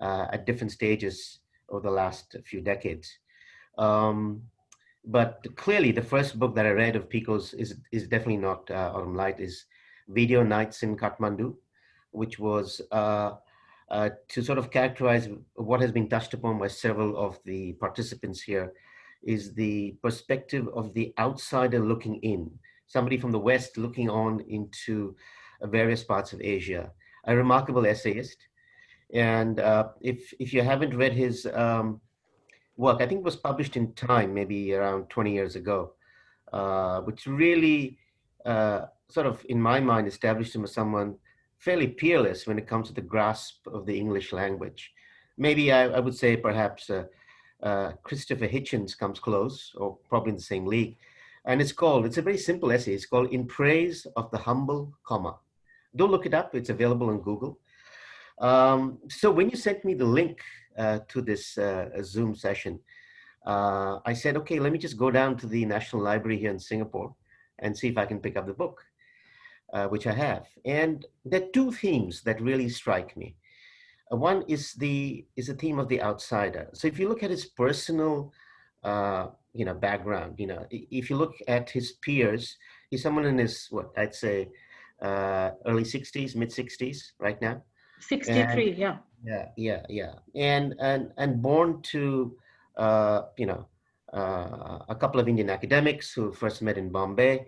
at different stages over the last few decades. But clearly, the first book that I read of Pico's is definitely not Autumn Light, is Video Nights in Kathmandu, which was to sort of characterize what has been touched upon by several of the participants here, is the perspective of the outsider looking in, somebody from the West looking on into various parts of Asia. A remarkable essayist. And if you haven't read his work. I think it was published in Time maybe around 20 years ago, which really sort of, in my mind, established him as someone fairly peerless when it comes to the grasp of the English language. Maybe I would say perhaps Christopher Hitchens comes close, or probably in the same league. And it's a very simple essay. It's called In Praise of the Humble, comma. Do look it up. It's available on Google. So when you sent me the link to this Zoom session, I said, okay, let me just go down to the National Library here in Singapore and see if I can pick up the book, which I have. And there are two themes that really strike me. One is the theme of the outsider. So if you look at his personal background, if you look at his peers, he's someone in his, what I'd say, early 60s, mid 60s right now. 63, yeah. Yeah. And born to, a couple of Indian academics who first met in Bombay,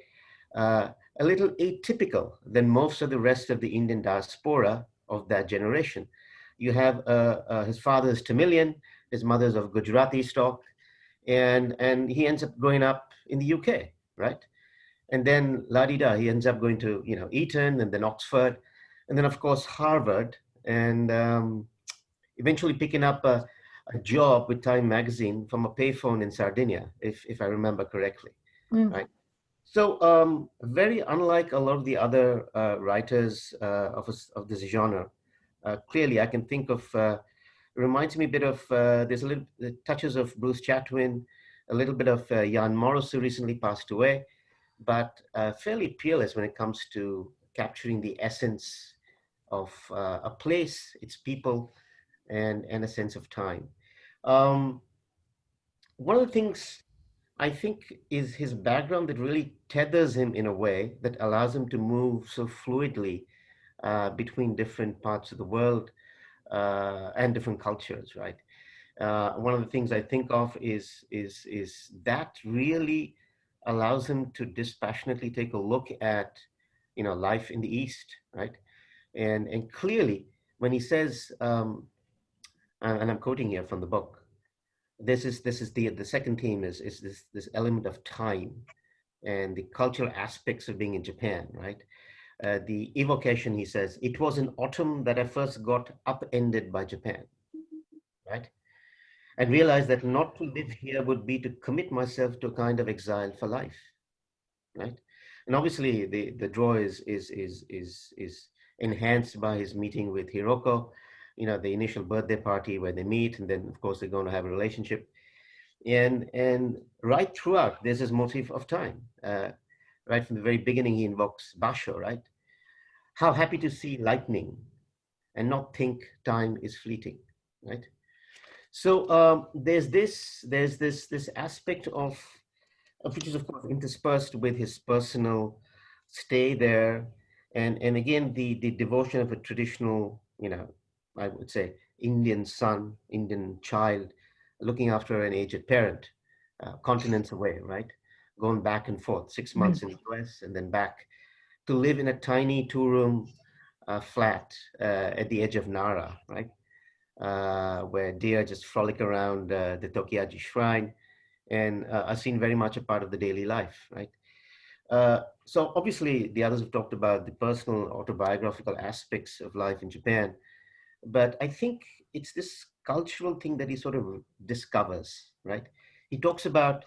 a little atypical than most of the rest of the Indian diaspora of that generation. You have his father is Tamilian, his mother is of Gujarati stock, and he ends up growing up in the UK, right? And then la-di-da, he ends up going to Eton and then Oxford, and then of course Harvard, and eventually picking up a job with Time magazine from a payphone in Sardinia, if I remember correctly, right? So very unlike a lot of the other writers of this genre. Clearly, I can think of, reminds me a bit of, there's a little touches of Bruce Chatwin, a little bit of Jan Morris, who recently passed away, but fairly peerless when it comes to capturing the essence of a place, its people, and a sense of time. One of the things I think is his background that really tethers him in a way that allows him to move so fluidly between different parts of the world and different cultures, right? One of the things I think of is that really allows him to dispassionately take a look at, life in the East, right? And clearly, when he says, and I'm quoting here from the book, this is the second theme is this element of time and the cultural aspects of being in Japan, right? The evocation, he says, it was in autumn that I first got upended by Japan, right? And realized that not to live here would be to commit myself to a kind of exile for life, right? And obviously the draw is enhanced by his meeting with Hiroko, the initial birthday party where they meet, and then of course they're going to have a relationship. And right throughout, there's this motif of time. Right from the very beginning, he invokes Basho, right? How happy to see lightning and not think time is fleeting, right? So there's this aspect of which is of course interspersed with his personal stay there, and again the devotion of a traditional, I would say Indian son, Indian child, looking after an aged parent, continents away, right? Going back and forth, 6 months in the US and then back to live in a tiny 2-room flat at the edge of Nara, right? Where deer just frolic around the Tokiaji shrine and are seen very much a part of the daily life, right? So obviously the others have talked about the personal autobiographical aspects of life in Japan, but I think it's this cultural thing that he sort of discovers, right? He talks about,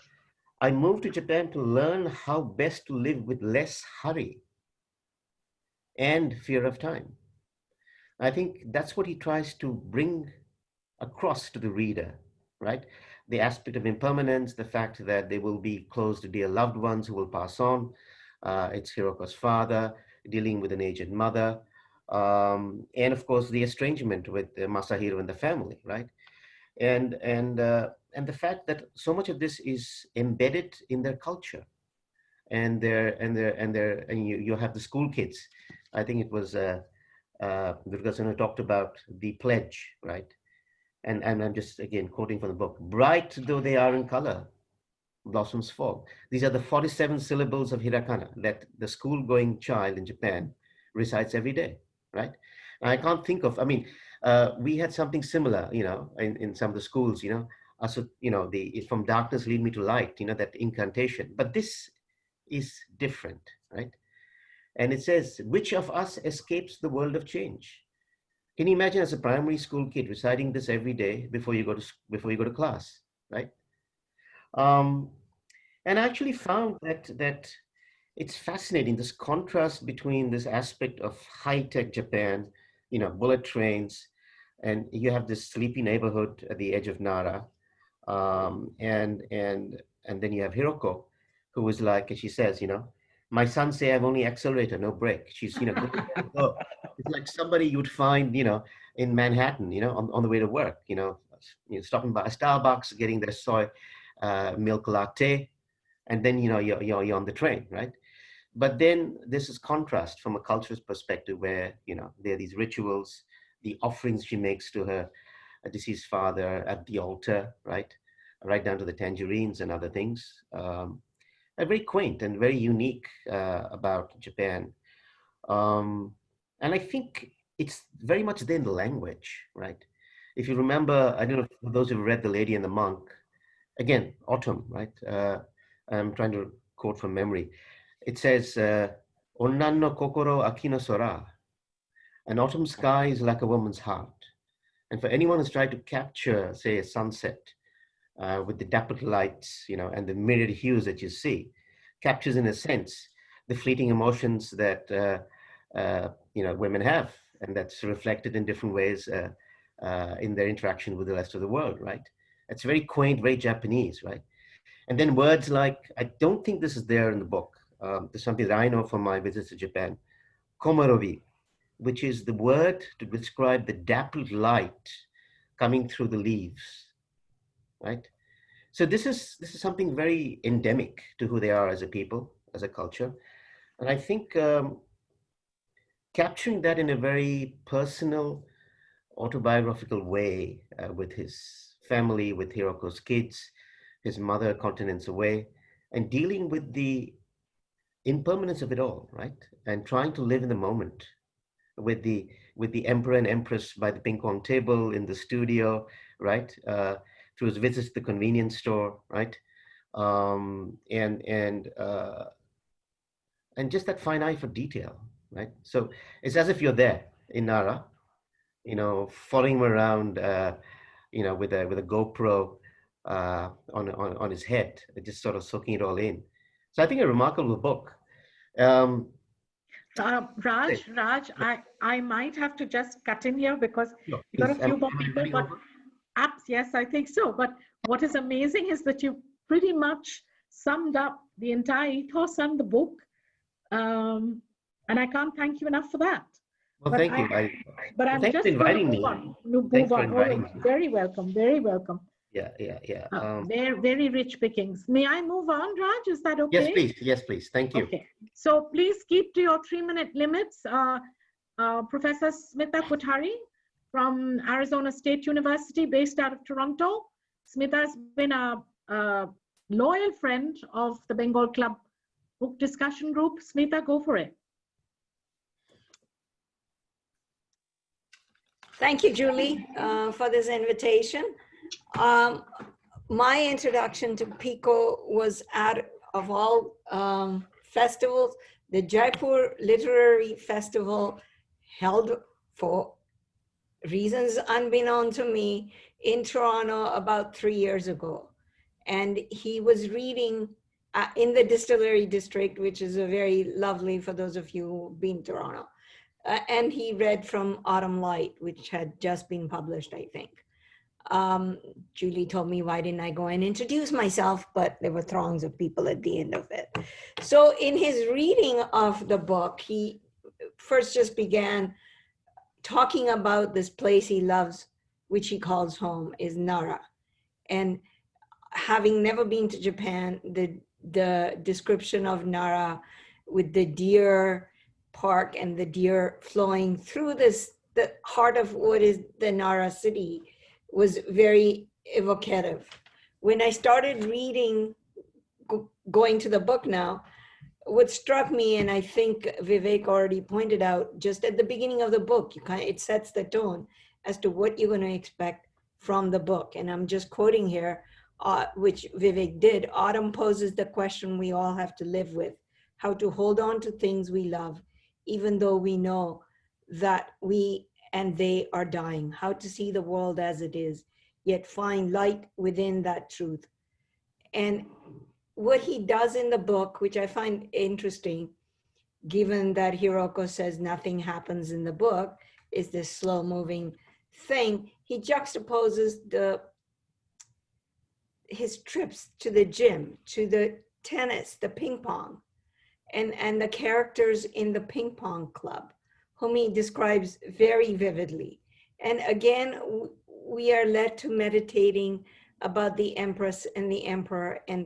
I moved to Japan to learn how best to live with less hurry and fear of time. I think that's what he tries to bring across to the reader, right? The aspect of impermanence, the fact that they will be close to dear loved ones who will pass on. It's Hiroko's father dealing with an aged mother. And of course, the estrangement with Masahiro and the family, right? And the fact that so much of this is embedded in their culture, and you have the school kids. I think it was Durga talked about the pledge, right? And I'm just again quoting from the book. Bright though they are in color, blossoms fall. These are the 47 syllables of hiragana that the school-going child in Japan recites every day, right? And I can't think of, I mean, we had something similar, in some of the schools, so, from darkness lead me to light, that incantation. But this is different, right? And it says, which of us escapes the world of change? Can you imagine as a primary school kid reciting this every day before you go to class, right? And I actually found that it's fascinating, this contrast between this aspect of high-tech Japan, bullet trains, and you have this sleepy neighborhood at the edge of Nara, and then you have Hiroko, who was like, as she says, my son say I've only accelerator, no brake. She's, go, go. It's like somebody you would find, in Manhattan, on the way to work, stopping by a Starbucks, getting their soy milk latte, and then, you're on the train, right? But then this is contrast from a culture's perspective where, there are these rituals, the offerings she makes to her deceased father at the altar, right? Right down to the tangerines and other things. Very quaint and very unique about Japan. And I think it's very much there in the language, right? If you remember, I don't know, for those who've read The Lady and the Monk, again, autumn, right? I'm trying to quote from memory. It says, Onnan no kokoro aki no sora. An autumn sky is like a woman's heart. And for anyone who's tried to capture, say, a sunset with the dappled lights, and the myriad hues that you see, captures in a sense the fleeting emotions that women have, and that's reflected in different ways in their interaction with the rest of the world, right? It's very quaint, very Japanese, right? And then words like, I don't think this is there in the book. There's something that I know from my visits to Japan, komarobi, which is the word to describe the dappled light coming through the leaves, right? So this is something very endemic to who they are as a people, as a culture. And I think capturing that in a very personal, autobiographical way with his family, with Hiroko's kids, his mother continents away, and dealing with the impermanence of it all, right? And trying to live in the moment with the emperor and empress by the ping pong table in the studio, right? Through his visits to the convenience store, right? And just that fine eye for detail, right? So it's as if you're there in Nara, following him around, with a GoPro on his head, just sort of soaking it all in. So I think a remarkable book. Raj, I might have to just cut in here because we've got a few more people, but yes, I think so. But what is amazing is that you pretty much summed up the entire ethos and the book. And I can't thank you enough for that. Well, thank you. But I'm thanks just for inviting me. Thanks for inviting me. Very welcome, very welcome. Yeah. Very, very rich pickings. May I move on, Raj? Is that okay? Yes, please. Thank you. Okay. So please keep to your 3-minute limits. Professor Smita Kothari from Arizona State University, based out of Toronto. Smita has been a loyal friend of the Bengal Club book discussion group. Smita, go for it. Thank you, Julie, for this invitation. My introduction to Pico was of all festivals, the Jaipur Literary Festival, held for reasons unbeknown to me in Toronto about 3 years ago. And he was reading in the Distillery District, which is a very lovely for those of you who've been to Toronto. And he read from Autumn Light, which had just been published, I think. Julie told me why didn't I go and introduce myself, but there were throngs of people at the end of it. So in his reading of the book, he first just began talking about this place he loves, which he calls home, is Nara. And having never been to Japan, the description of Nara with the deer park and the deer flowing through the heart of what is the Nara city was very evocative. When I started reading, going to the book now, what struck me, and I think Vivek already pointed out, just at the beginning of the book, it sets the tone as to what you're going to expect from the book. And I'm just quoting here, which Vivek did. Autumn poses the question we all have to live with: how to hold on to things we love, even though we know that we and they are dying. How to see the world as it is, yet find light within that truth. And what he does in the book, which I find interesting, given that Hiroko says nothing happens in the book, is this slow moving thing, he juxtaposes his trips to the gym, to the tennis, the ping pong, and the characters in the ping pong club, whom he describes very vividly. And again, we are led to meditating about the Empress and the Emperor and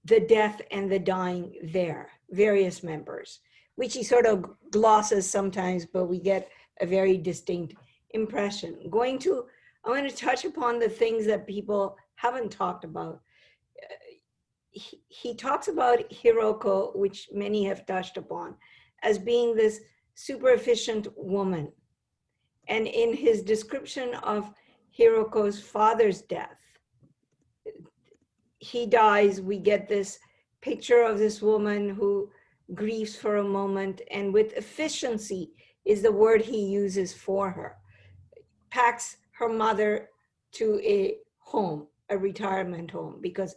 the death and the dying there, various members, which he sort of glosses sometimes, but we get a very distinct impression. I'm going to touch upon the things that people haven't talked about. He talks about Hiroko, which many have touched upon, as being this super efficient woman. And in his description of Hiroko's father's death, he dies, we get this picture of this woman who grieves for a moment, and with efficiency is the word he uses for her, packs her mother to a home, a retirement home, because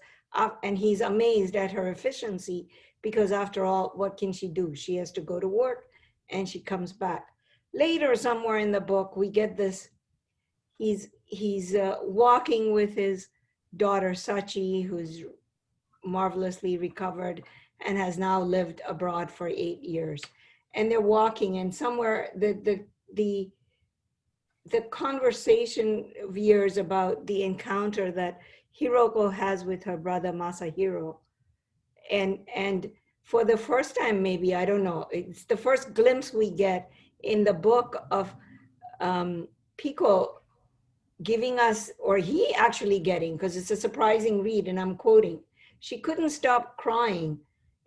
and he's amazed at her efficiency, because after all, what can she do? She has to go to work and she comes back. Later, somewhere in the book, we get this, he's walking with his daughter Sachi, who's marvelously recovered and has now lived abroad for 8 years. And they're walking, and somewhere the conversation veers about the encounter that Hiroko has with her brother Masahiro. And for the first time, maybe, I don't know, it's the first glimpse we get in the book of Pico giving us, or he actually getting, because it's a surprising read, and I'm quoting, she couldn't stop crying.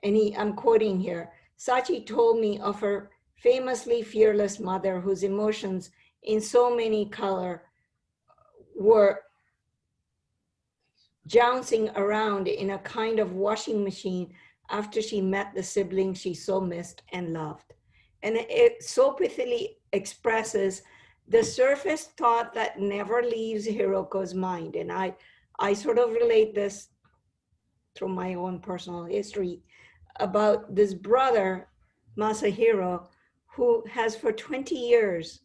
And I'm quoting here, Sachi told me of her famously fearless mother whose emotions in so many color were jouncing around in a kind of washing machine after she met the sibling she so missed and loved. And it so pithily expresses the surface thought that never leaves Hiroko's mind. And I sort of relate this through my own personal history about this brother, Masahiro, who has for 20 years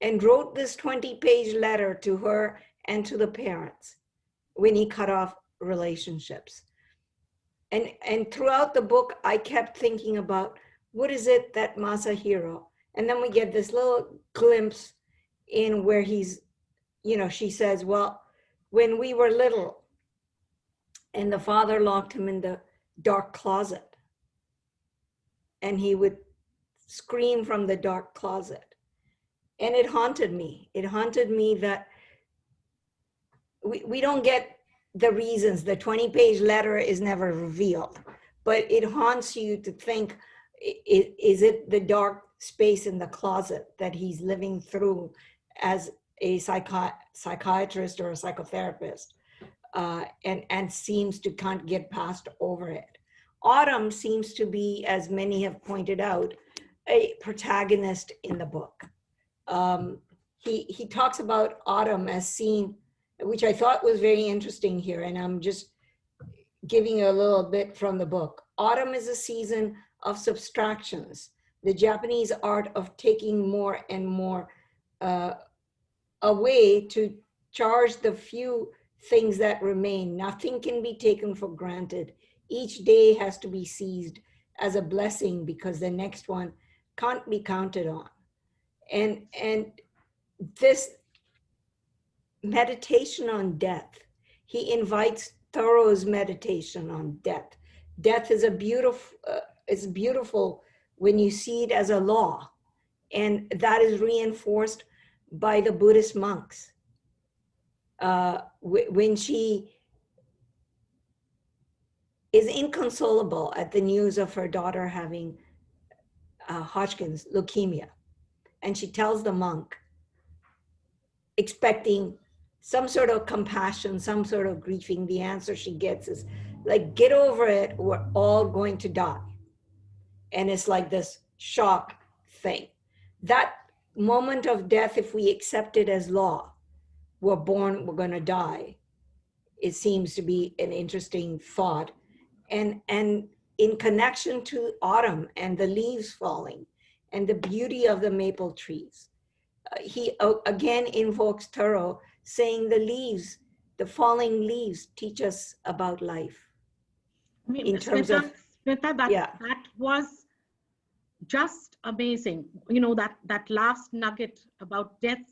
and wrote this 20-page letter to her and to the parents when he cut off relationships. And throughout the book, I kept thinking about, what is it that Masahiro, and then we get this little glimpse in where he's, she says, well, when we were little and the father locked him in the dark closet and he would scream from the dark closet. And it haunted me. It haunted me that we don't get the reasons. The 20-page letter is never revealed, but it haunts you to think, is it the dark space in the closet that he's living through as a psychiatrist or a psychotherapist, and seems to can't get past over it. Autumn seems to be, as many have pointed out, a protagonist in the book. He talks about Autumn as seen, which I thought was very interesting here, and I'm just giving you a little bit from the book. Autumn is a season of subtractions, the Japanese art of taking more and more away to charge the few things that remain. Nothing can be taken for granted. Each day has to be seized as a blessing because the next one can't be counted on. And this meditation on death, he invites Thoreau's meditation on death. Death is beautiful when you see it as a law, and that is reinforced by the Buddhist monks. When she is inconsolable at the news of her daughter having Hodgkin's leukemia, and she tells the monk, expecting some sort of compassion, some sort of grieving. The answer she gets is like, get over it, we're all going to die. And it's like this shock thing. That moment of death, if we accept it as law, we're born, we're going to die. It seems to be an interesting thought. And in connection to autumn and the leaves falling and the beauty of the maple trees, he again invokes Thoreau, saying the leaves, the falling leaves teach us about life. I mean, In terms Smita, of, Smita, that, yeah. that was just amazing. You know, that last nugget about death,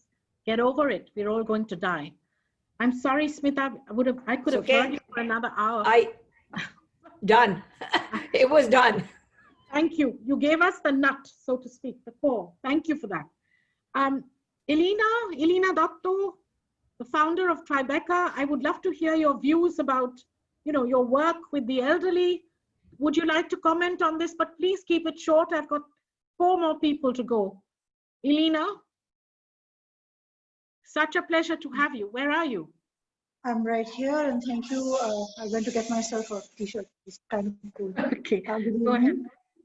get over it. We're all going to die. I'm sorry, Smita, I could have heard you for another hour. Done. It was done. Thank you. You gave us the nut, so to speak, the core. Thank you for that. Elena Dotto, the founder of Tribeca, I would love to hear your views about, you know, your work with the elderly. Would you like to comment on this? But please keep it short. I've got 4 more people to go. Elena, such a pleasure to have you. Where are you? I'm right here, and thank you. I went to get myself a t-shirt. It's kind of cool. Okay, good evening. go ahead.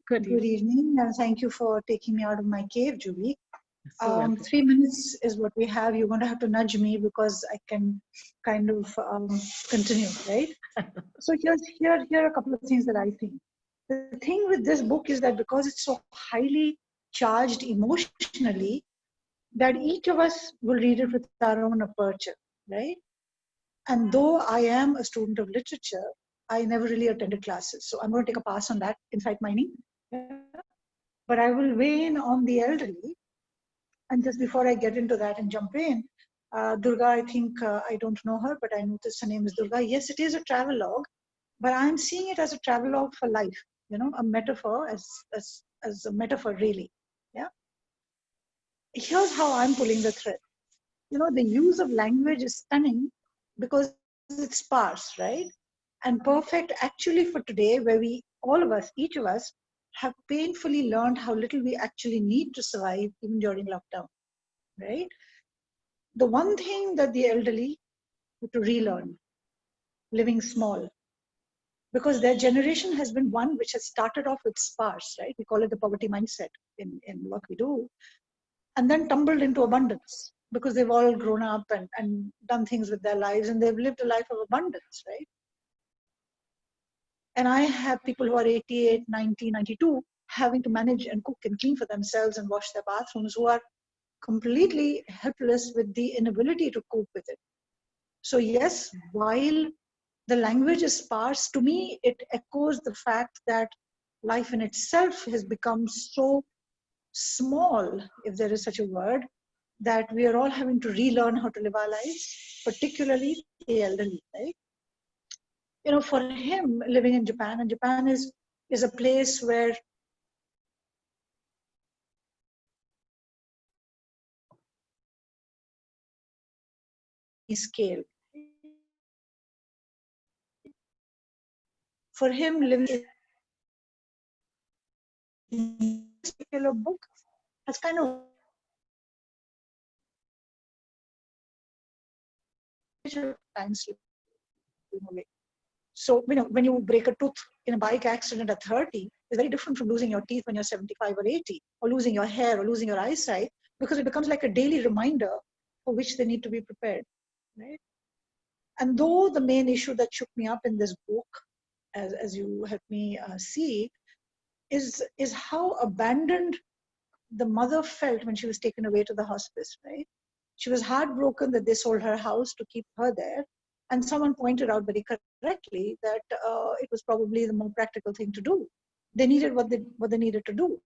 Good evening, and thank you for taking me out of my cave, Julie. So welcome. 3 minutes is what we have. You're going to have to nudge me because I can kind of continue, right? So here are a couple of things that I think. The thing with this book is that because it's so highly charged emotionally, that each of us will read it with our own aperture, right? And though I am a student of literature, I never really attended classes. So I'm going to take a pass on that, insight mining. Yeah. But I will weigh in on the elderly. And just before I get into that and jump in, Durga, I think, I don't know her, but I noticed her name is Durga. Yes, it is a travelogue, but I'm seeing it as a travelogue for life, you know, a metaphor as a metaphor really, yeah? Here's how I'm pulling the thread. You know, the use of language is stunning because it's sparse, right? And perfect actually for today, where all of us, each of us, have painfully learned how little we actually need to survive even during lockdown, right? The one thing that the elderly have to relearn, living small, because their generation has been one which has started off with sparse, right? We call it the poverty mindset in what we do, and then tumbled into abundance because they've all grown up and done things with their lives and they've lived a life of abundance, right? And I have people who are 88, 90, 92 having to manage and cook and clean for themselves and wash their bathrooms, who are completely helpless with the inability to cope with it. So yes, while the language is sparse, to me, it echoes the fact that life in itself has become so small, if there is such a word, that we are all having to relearn how to live our lives, particularly the elderly, right? You know, for him, living in Japan, and Japan is a place where scale. For him, living in this particular book has kind of time slip in a way. So, you know, when you break a tooth in a bike accident at 30, it's very different from losing your teeth when you're 75 or 80, or losing your hair or losing your eyesight, because it becomes like a daily reminder for which they need to be prepared, right? And though the main issue that shook me up in this book, as you helped me see, is how abandoned the mother felt when she was taken away to the hospice, right? She was heartbroken that they sold her house to keep her there. And someone pointed out very correctly that it was probably the more practical thing to do. They needed what they needed to do.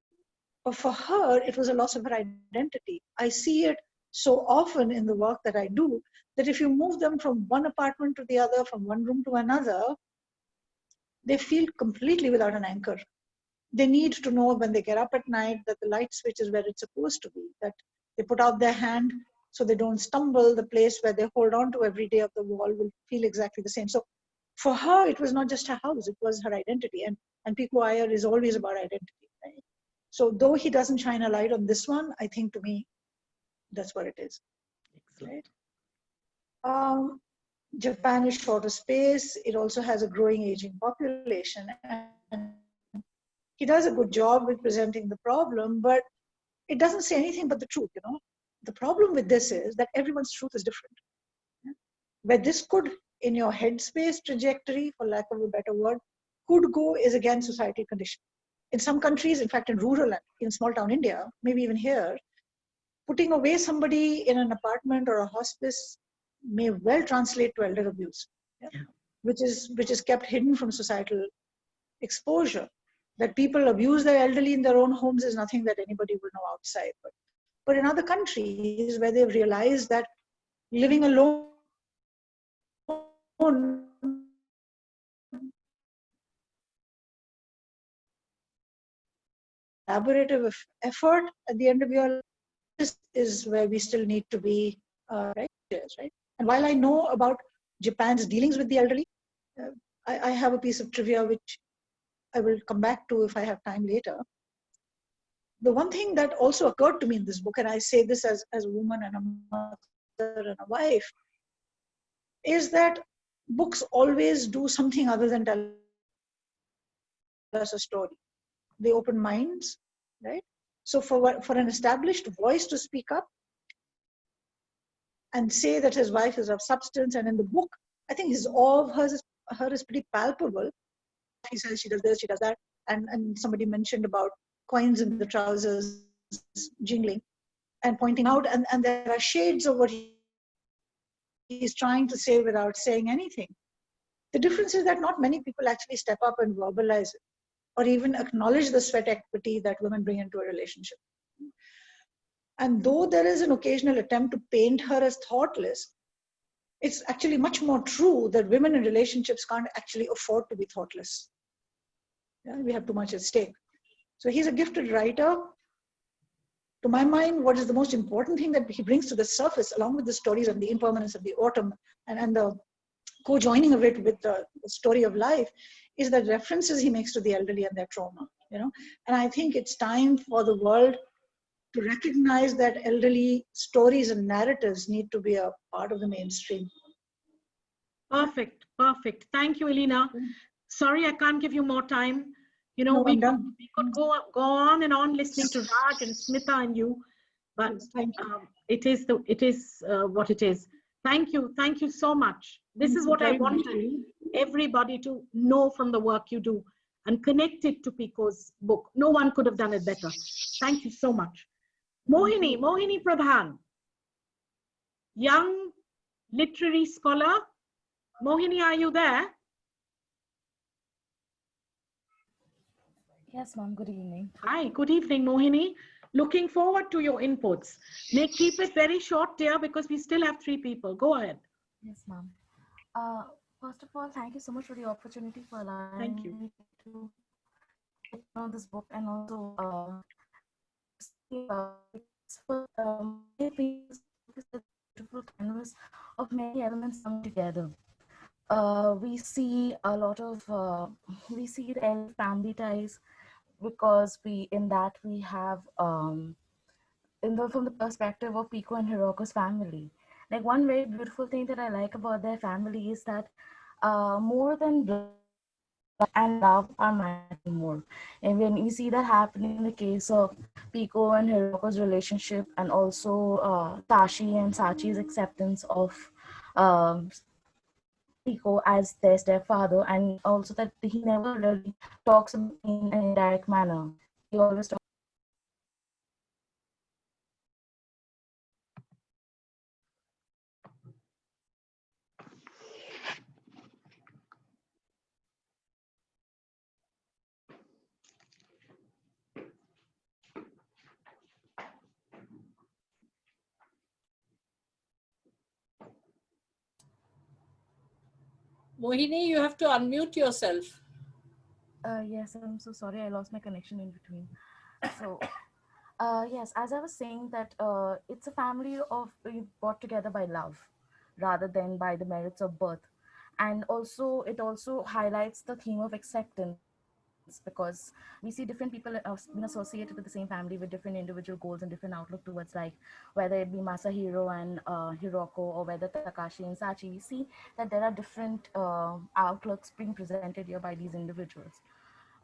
But for her, it was a loss of her identity. I see it so often in the work that I do, that if you move them from one apartment to the other, from one room to another, they feel completely without an anchor. They need to know when they get up at night that the light switch is where it's supposed to be, that they put out their hand so they don't stumble, the place where they hold on to every day of the wall will feel exactly the same. So for her, it was not just her house, it was her identity. And Pico Iyer is always about identity, right? So though he doesn't shine a light on this one, I think to me, that's what it is. right? Japan is short of space. It also has a growing aging population, and he does a good job with presenting the problem, but it doesn't say anything but the truth, you know. The problem with this is that everyone's truth is different. Where this could, in your headspace trajectory, for lack of a better word, could go is again societal condition. In some countries, in fact, in rural and in small town India, maybe even here, putting away somebody in an apartment or a hospice may well translate to elder abuse, which is kept hidden from societal exposure. That people abuse their elderly in their own homes is nothing that anybody will know outside. But in other countries where they've realized that living alone collaborative effort at the end of your life, this is where we still need to be right. And while I know about Japan's dealings with the elderly, I have a piece of trivia which I will come back to if I have time later. The one thing that also occurred to me in this book, and I say this as a woman and a mother and a wife, is that books always do something other than tell us a story. They open minds, right? So for an established voice to speak up and say that his wife is of substance, and in the book, I think his awe of her is pretty palpable. He says she does this, she does that, and somebody mentioned about coins in the trousers jingling and pointing out, and there are shades of what he's trying to say without saying anything. The difference is that not many people actually step up and verbalize it or even acknowledge the sweat equity that women bring into a relationship. And though there is an occasional attempt to paint her as thoughtless, it's actually much more true that women in relationships can't actually afford to be thoughtless. Yeah, we have too much at stake. So he's a gifted writer. To my mind, what is the most important thing that he brings to the surface, along with the stories of the impermanence of the autumn and the co-joining of it with the story of life, is the references he makes to the elderly and their trauma. You know, and I think it's time for the world to recognize that elderly stories and narratives need to be a part of the mainstream. Perfect, perfect. Thank you, Elena. Sorry, I can't give you more time. You know, No, we could go on and on listening to Raj and Smita and you, but it is what it is. Thank you so much. This is what I wanted everybody to know from the work you do and connect it to Pico's book. No one could have done it better. Thank you so much. Mohini Pradhan, young literary scholar. Mohini, are you there? Yes, ma'am. Good evening. Hi, good evening, Mohini. Looking forward to your inputs. Keep it very short, dear, because we still have 3 people. Go ahead. Yes, ma'am. First of all, thank you so much for the opportunity for allowing me to get to know this book and also see it's a beautiful canvas of many elements coming together. We see a lot of we see the end family ties because we have from the perspective of Pico and Hiroko's family. Like one very beautiful thing that I like about their family is that more than blood and love are matching more. And when you see that happening in the case of Pico and Hiroko's relationship, and also Tashi and Sachi's acceptance of um, Pico as their stepfather, and also that he never really talks about in an indirect manner. He always talks. Mohini, you have to unmute yourself. Yes, I'm so sorry. I lost my connection in between. So, yes, as I was saying that it's a family of brought together by love rather than by the merits of birth. And also, it also highlights the theme of acceptance. because we see different people being associated with the same family with different individual goals and different outlook towards life, whether it be Masahiro and Hiroko, or whether Takashi and Sachi. We see that there are different outlooks being presented here by these individuals.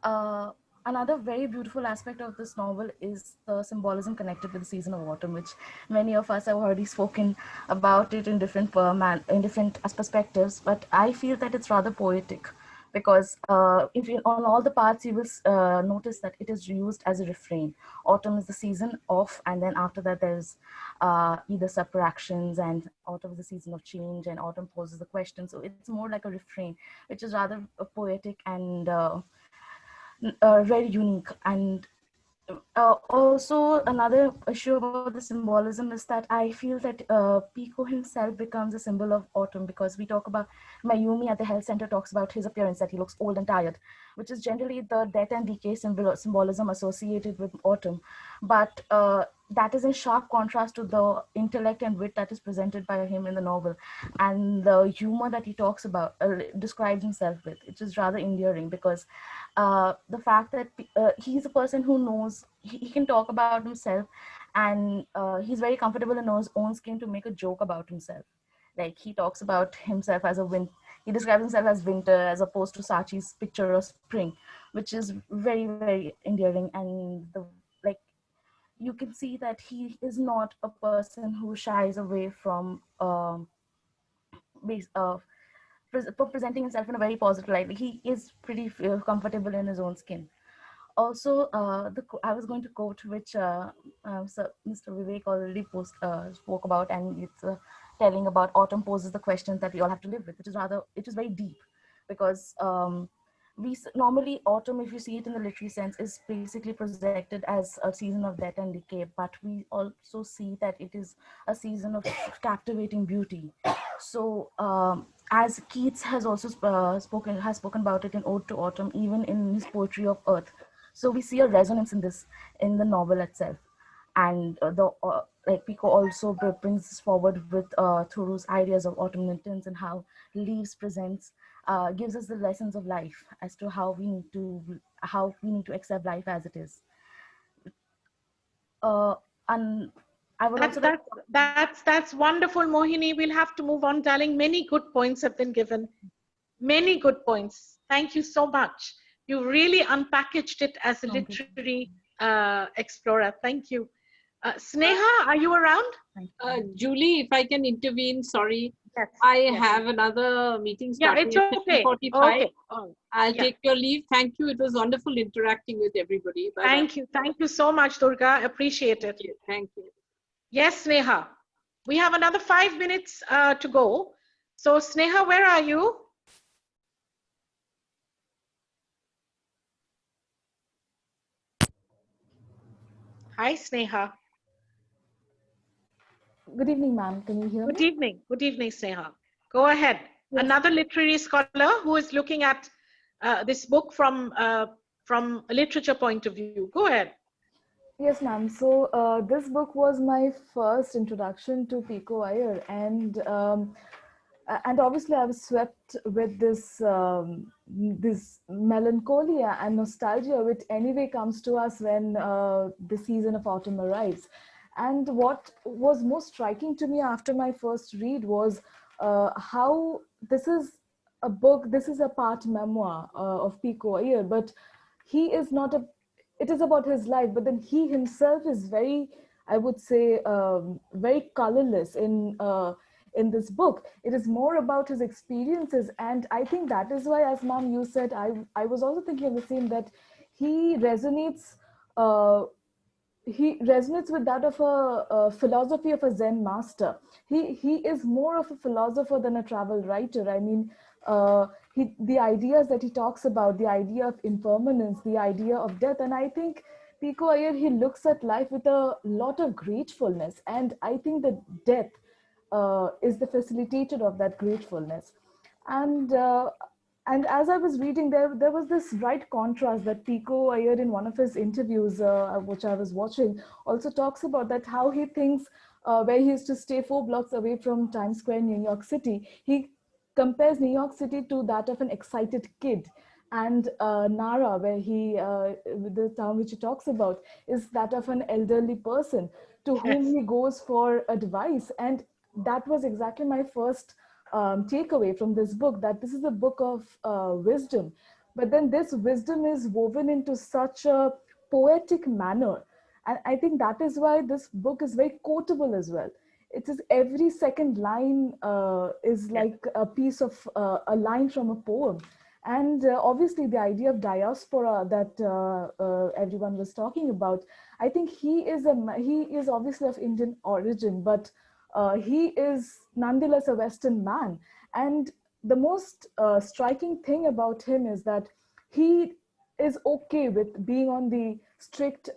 Uh, Another very beautiful aspect of this novel is the symbolism connected with the season of autumn, which many of us have already spoken about it in different in different perspectives. But I feel that it's rather poetic, because if you, on all the parts you will notice that it is used as a refrain. Autumn is the season of, and then after that there's either subtractions, and autumn is the season of change, and autumn poses the question. So it's more like a refrain, which is rather poetic and very unique. And also another issue about the symbolism is that I feel that Pico himself becomes a symbol of autumn, because we talk about Mayumi at the health center talks about his appearance, that he looks old and tired, which is generally the death and decay symbolism associated with autumn. But that is in sharp contrast to the intellect and wit that is presented by him in the novel, and the humor that he talks about, describes himself with, which is rather endearing, because the fact that he's a person who knows he can talk about himself, and he's very comfortable in his own skin to make a joke about himself. Like he talks about himself as he describes himself as winter, as opposed to Sachi's picture of spring, which is very, very endearing. And like you can see that he is not a person who shies away from base, presenting himself in a very positive light. He is pretty comfortable in his own skin. Also, I was going to quote which Mr. Vivek already spoke about, and it's telling about autumn poses the questions that we all have to live with, which is it is very deep, because normally autumn, if you see it in the literary sense, is basically projected as a season of death and decay, but we also see that it is a season of captivating beauty. So as Keats has also spoken about it in Ode to Autumn, even in his poetry of Earth. So we see a resonance in this in the novel itself. And like Pico also brings this forward with Thoreau's ideas of autumnal tints, and how leaves presents gives us the lessons of life as to how we need to accept life as it is. And I would also that's wonderful, Mohini. We'll have to move on, darling. Many good points have been given. Many good points. Thank you so much. You really unpackaged it as a literary explorer. Thank you. Sneha, are you around? Julie, if I can intervene, sorry. Yes, I have another meeting starting it's at okay. 15:45. Okay. I'll take your leave. Thank you. It was wonderful interacting with everybody. Bye-bye. Thank you. Thank you so much, Durga. Appreciate it. Thank you. Yes, Sneha. We have another 5 minutes to go. So, Sneha, where are you? Hi, Sneha. Good evening, ma'am. Can you hear me? Good evening. Good evening, Sneha. Go ahead. Yes. Another literary scholar who is looking at this book from a literature point of view. Go ahead. Yes, ma'am. So this book was my first introduction to Pico Iyer, and obviously I was swept with this melancholia and nostalgia, which anyway comes to us when the season of autumn arrives. And what was most striking to me after my first read was how this is a book, this is a part memoir of Pico Iyer, but he is not a, it is about his life, but then he himself is very, I would say, very colorless in this book. It is more about his experiences, and I think that is why, as ma'am you said, I was also thinking of the same, that he resonates with that of a philosophy of a Zen master. He is more of a philosopher than a travel writer. I mean, the ideas that he talks about, the idea of impermanence, the idea of death, and I think Pico Iyer, he looks at life with a lot of gratefulness, and I think that death is the facilitator of that gratefulness. And as I was reading, there was this right contrast that Pico Iyer, in one of his interviews, which I was watching, also talks about that how he thinks where he used to stay 4 blocks away from Times Square, New York City, he compares New York City to that of an excited kid. And Nara, where the town which he talks about, is that of an elderly person to whom he goes for advice. And that was exactly my first takeaway from this book, that this is a book of wisdom. But then this wisdom is woven into such a poetic manner. And I think that is why this book is very quotable as well. It is every second line is like a piece of a line from a poem. And obviously the idea of diaspora that everyone was talking about, I think he is obviously of Indian origin, but he is nonetheless a Western man. And the most striking thing about him is that he is okay with being on the strict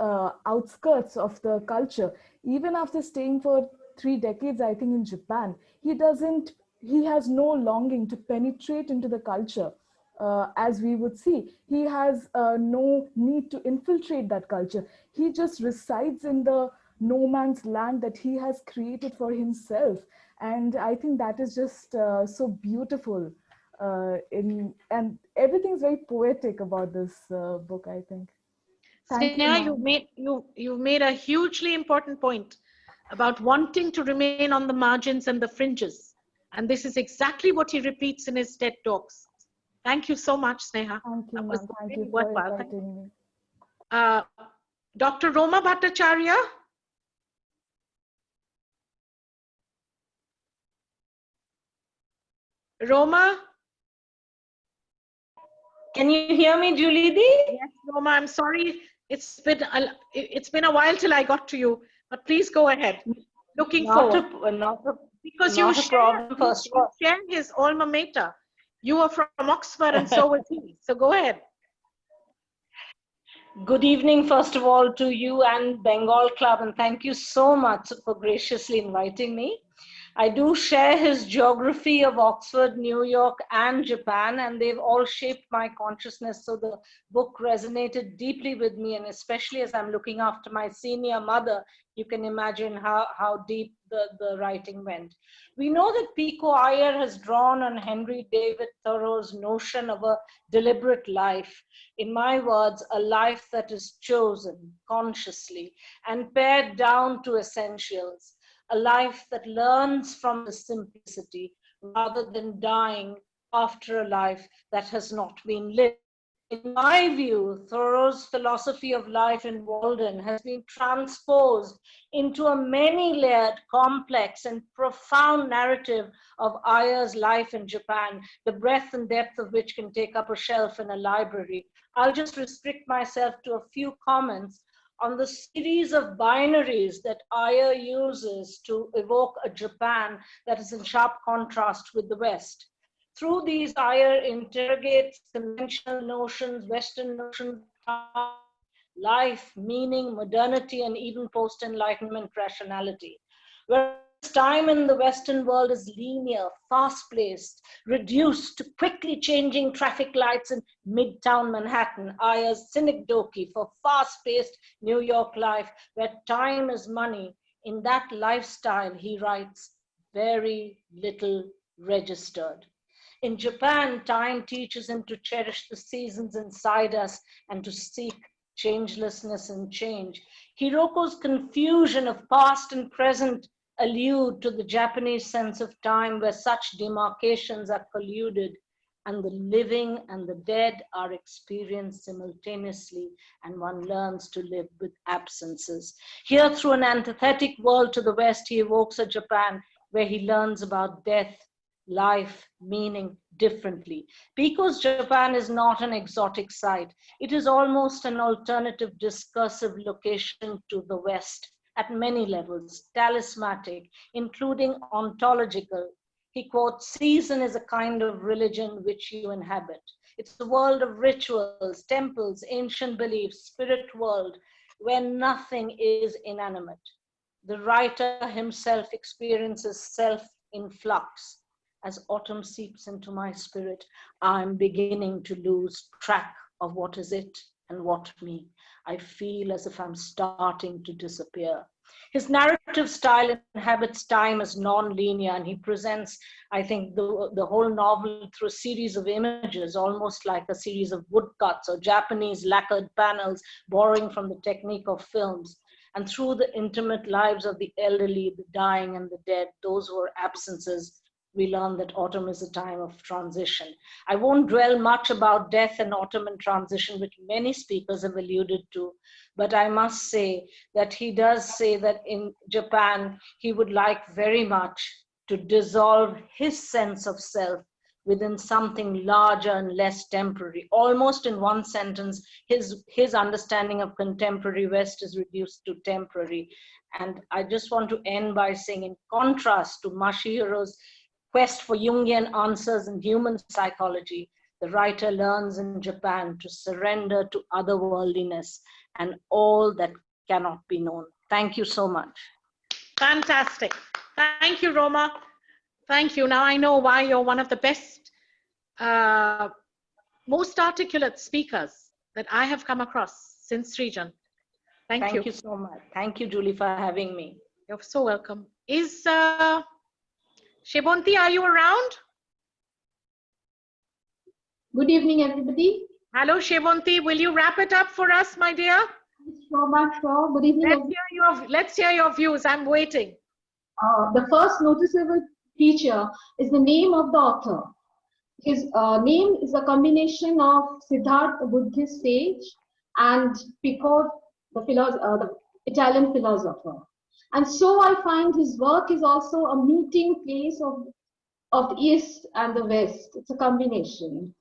outskirts of the culture. Even after staying for 3 decades, I think, in Japan, he has no longing to penetrate into the culture. As we would see, he has no need to infiltrate that culture. He just resides in the no man's land that he has created for himself. And I think that is just so beautiful. And everything's very poetic about this book, I think. Thank you, Sneha, ma'am. you've made a hugely important point about wanting to remain on the margins and the fringes. And this is exactly what he repeats in his TED Talks. Thank you so much, Sneha. Thank you, That was ma'am. Thank really you for worthwhile. inviting me. Dr. Roma Bhattacharya. Roma? Can you hear me, Julie Di? Yes, Roma, I'm sorry. It's been a while till I got to you, but please go ahead. Looking forward. Because you share his alma mater. You are from Oxford and so was he. So go ahead. Good evening, first of all, to you and Bengal Club, and thank you so much for graciously inviting me. I do share his geography of Oxford, New York, and Japan, and they've all shaped my consciousness. So the book resonated deeply with me, and especially as I'm looking after my senior mother, you can imagine how deep the writing went. We know that Pico Iyer has drawn on Henry David Thoreau's notion of a deliberate life. In my words, a life that is chosen consciously and pared down to essentials. A life that learns from the simplicity rather than dying after a life that has not been lived. In my view, Thoreau's philosophy of life in Walden has been transposed into a many-layered, complex, and profound narrative of Iyer's life in Japan, the breadth and depth of which can take up a shelf in a library. I'll just restrict myself to a few comments on the series of binaries that Iyer uses to evoke a Japan that is in sharp contrast with the West. Through these, Iyer interrogates conventional notions, Western notions, life, meaning, modernity, and even post-Enlightenment rationality. Whereas time in the Western world is linear, fast-paced, reduced to quickly changing traffic lights in midtown Manhattan, Iyer's synecdoche for fast-paced New York life, where time is money. In that lifestyle, he writes, very little registered. In Japan, time teaches him to cherish the seasons inside us and to seek changelessness and change. Hiroko's confusion of past and present allude to the Japanese sense of time where such demarcations are colluded and the living and the dead are experienced simultaneously, and one learns to live with absences. Here, through an antithetic world to the West, he evokes a Japan where he learns about death, life, meaning differently. Pico's Japan is not an exotic site. It is almost an alternative discursive location to the West at many levels, talismanic, including ontological. He quotes, season is a kind of religion which you inhabit. It's a world of rituals, temples, ancient beliefs, spirit world, where nothing is inanimate. The writer himself experiences self in flux. As autumn seeps into my spirit, I'm beginning to lose track of what is it and what me. I feel as if I'm starting to disappear. His narrative style inhabits time as non-linear, and he presents, I think, the whole novel through a series of images, almost like a series of woodcuts or Japanese lacquered panels borrowing from the technique of films. And through the intimate lives of the elderly, the dying, and the dead, those who are absences, we learn that autumn is a time of transition. I won't dwell much about death and autumn and transition, which many speakers have alluded to, but I must say that he does say that in Japan, he would like very much to dissolve his sense of self within something larger and less temporary. Almost in one sentence, his understanding of contemporary West is reduced to temporary. And I just want to end by saying, in contrast to Mashihiro's quest for Jungian answers in human psychology, the writer learns in Japan to surrender to otherworldliness and all that cannot be known. Thank you so much. Fantastic. Thank you, Roma. Thank you. Now I know why you're one of the best, most articulate speakers that I have come across since Srijan. Thank you. Thank you so much. Thank you, Julie, for having me. You're so welcome. Is Shebonti, are you around? Good evening, everybody. Hello, Shebonti. Will you wrap it up for us, my dear? Sure. Good evening. Let's hear your views. I'm waiting. The first noticeable feature is the name of the author. His name is a combination of Siddhartha, Buddhist sage, and Pico, the Italian philosopher. And so I find his work is also a meeting place of the East and the West. It's a combination.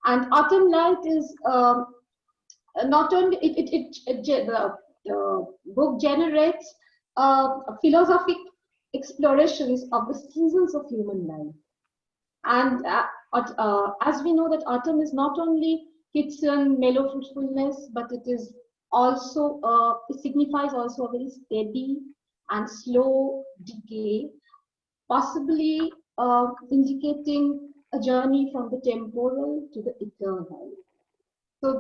And Autumn Light is not only, the book generates philosophic explorations of the seasons of human life. And as we know that autumn is not only Kitson, mellow fruitfulness, but it is also, it signifies also a very steady and slow decay, possibly indicating a journey from the temporal to the eternal. So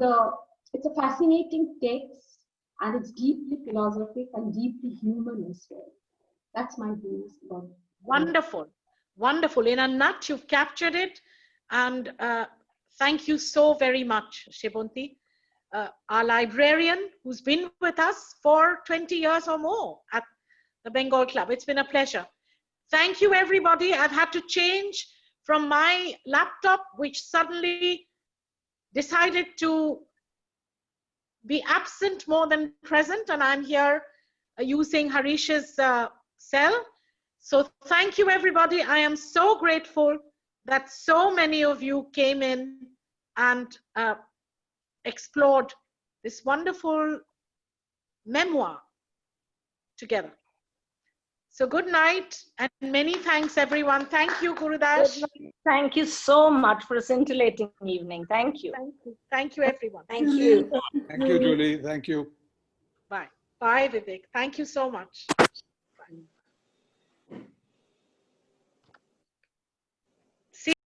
it's a fascinating text, and it's deeply philosophic and deeply human as well. That's my views about it. Wonderful. Wonderful. In a nut, you've captured it. And thank you so very much, Shebonti, our librarian who's been with us for 20 years or more at the Bengal Club. It's been a pleasure. Thank you, everybody. I've had to change from my laptop, which suddenly decided to be absent more than present, and I'm here using Harish's cell. So thank you, everybody. I am so grateful that so many of you came in and explored this wonderful memoir together. So good night and many thanks, everyone. Thank you, Gurudash. Thank you so much for a scintillating evening. Thank you. Thank you. Thank you, everyone. Thank you. Thank you, Julie. Thank you. Bye. Bye, Vivek. Thank you so much.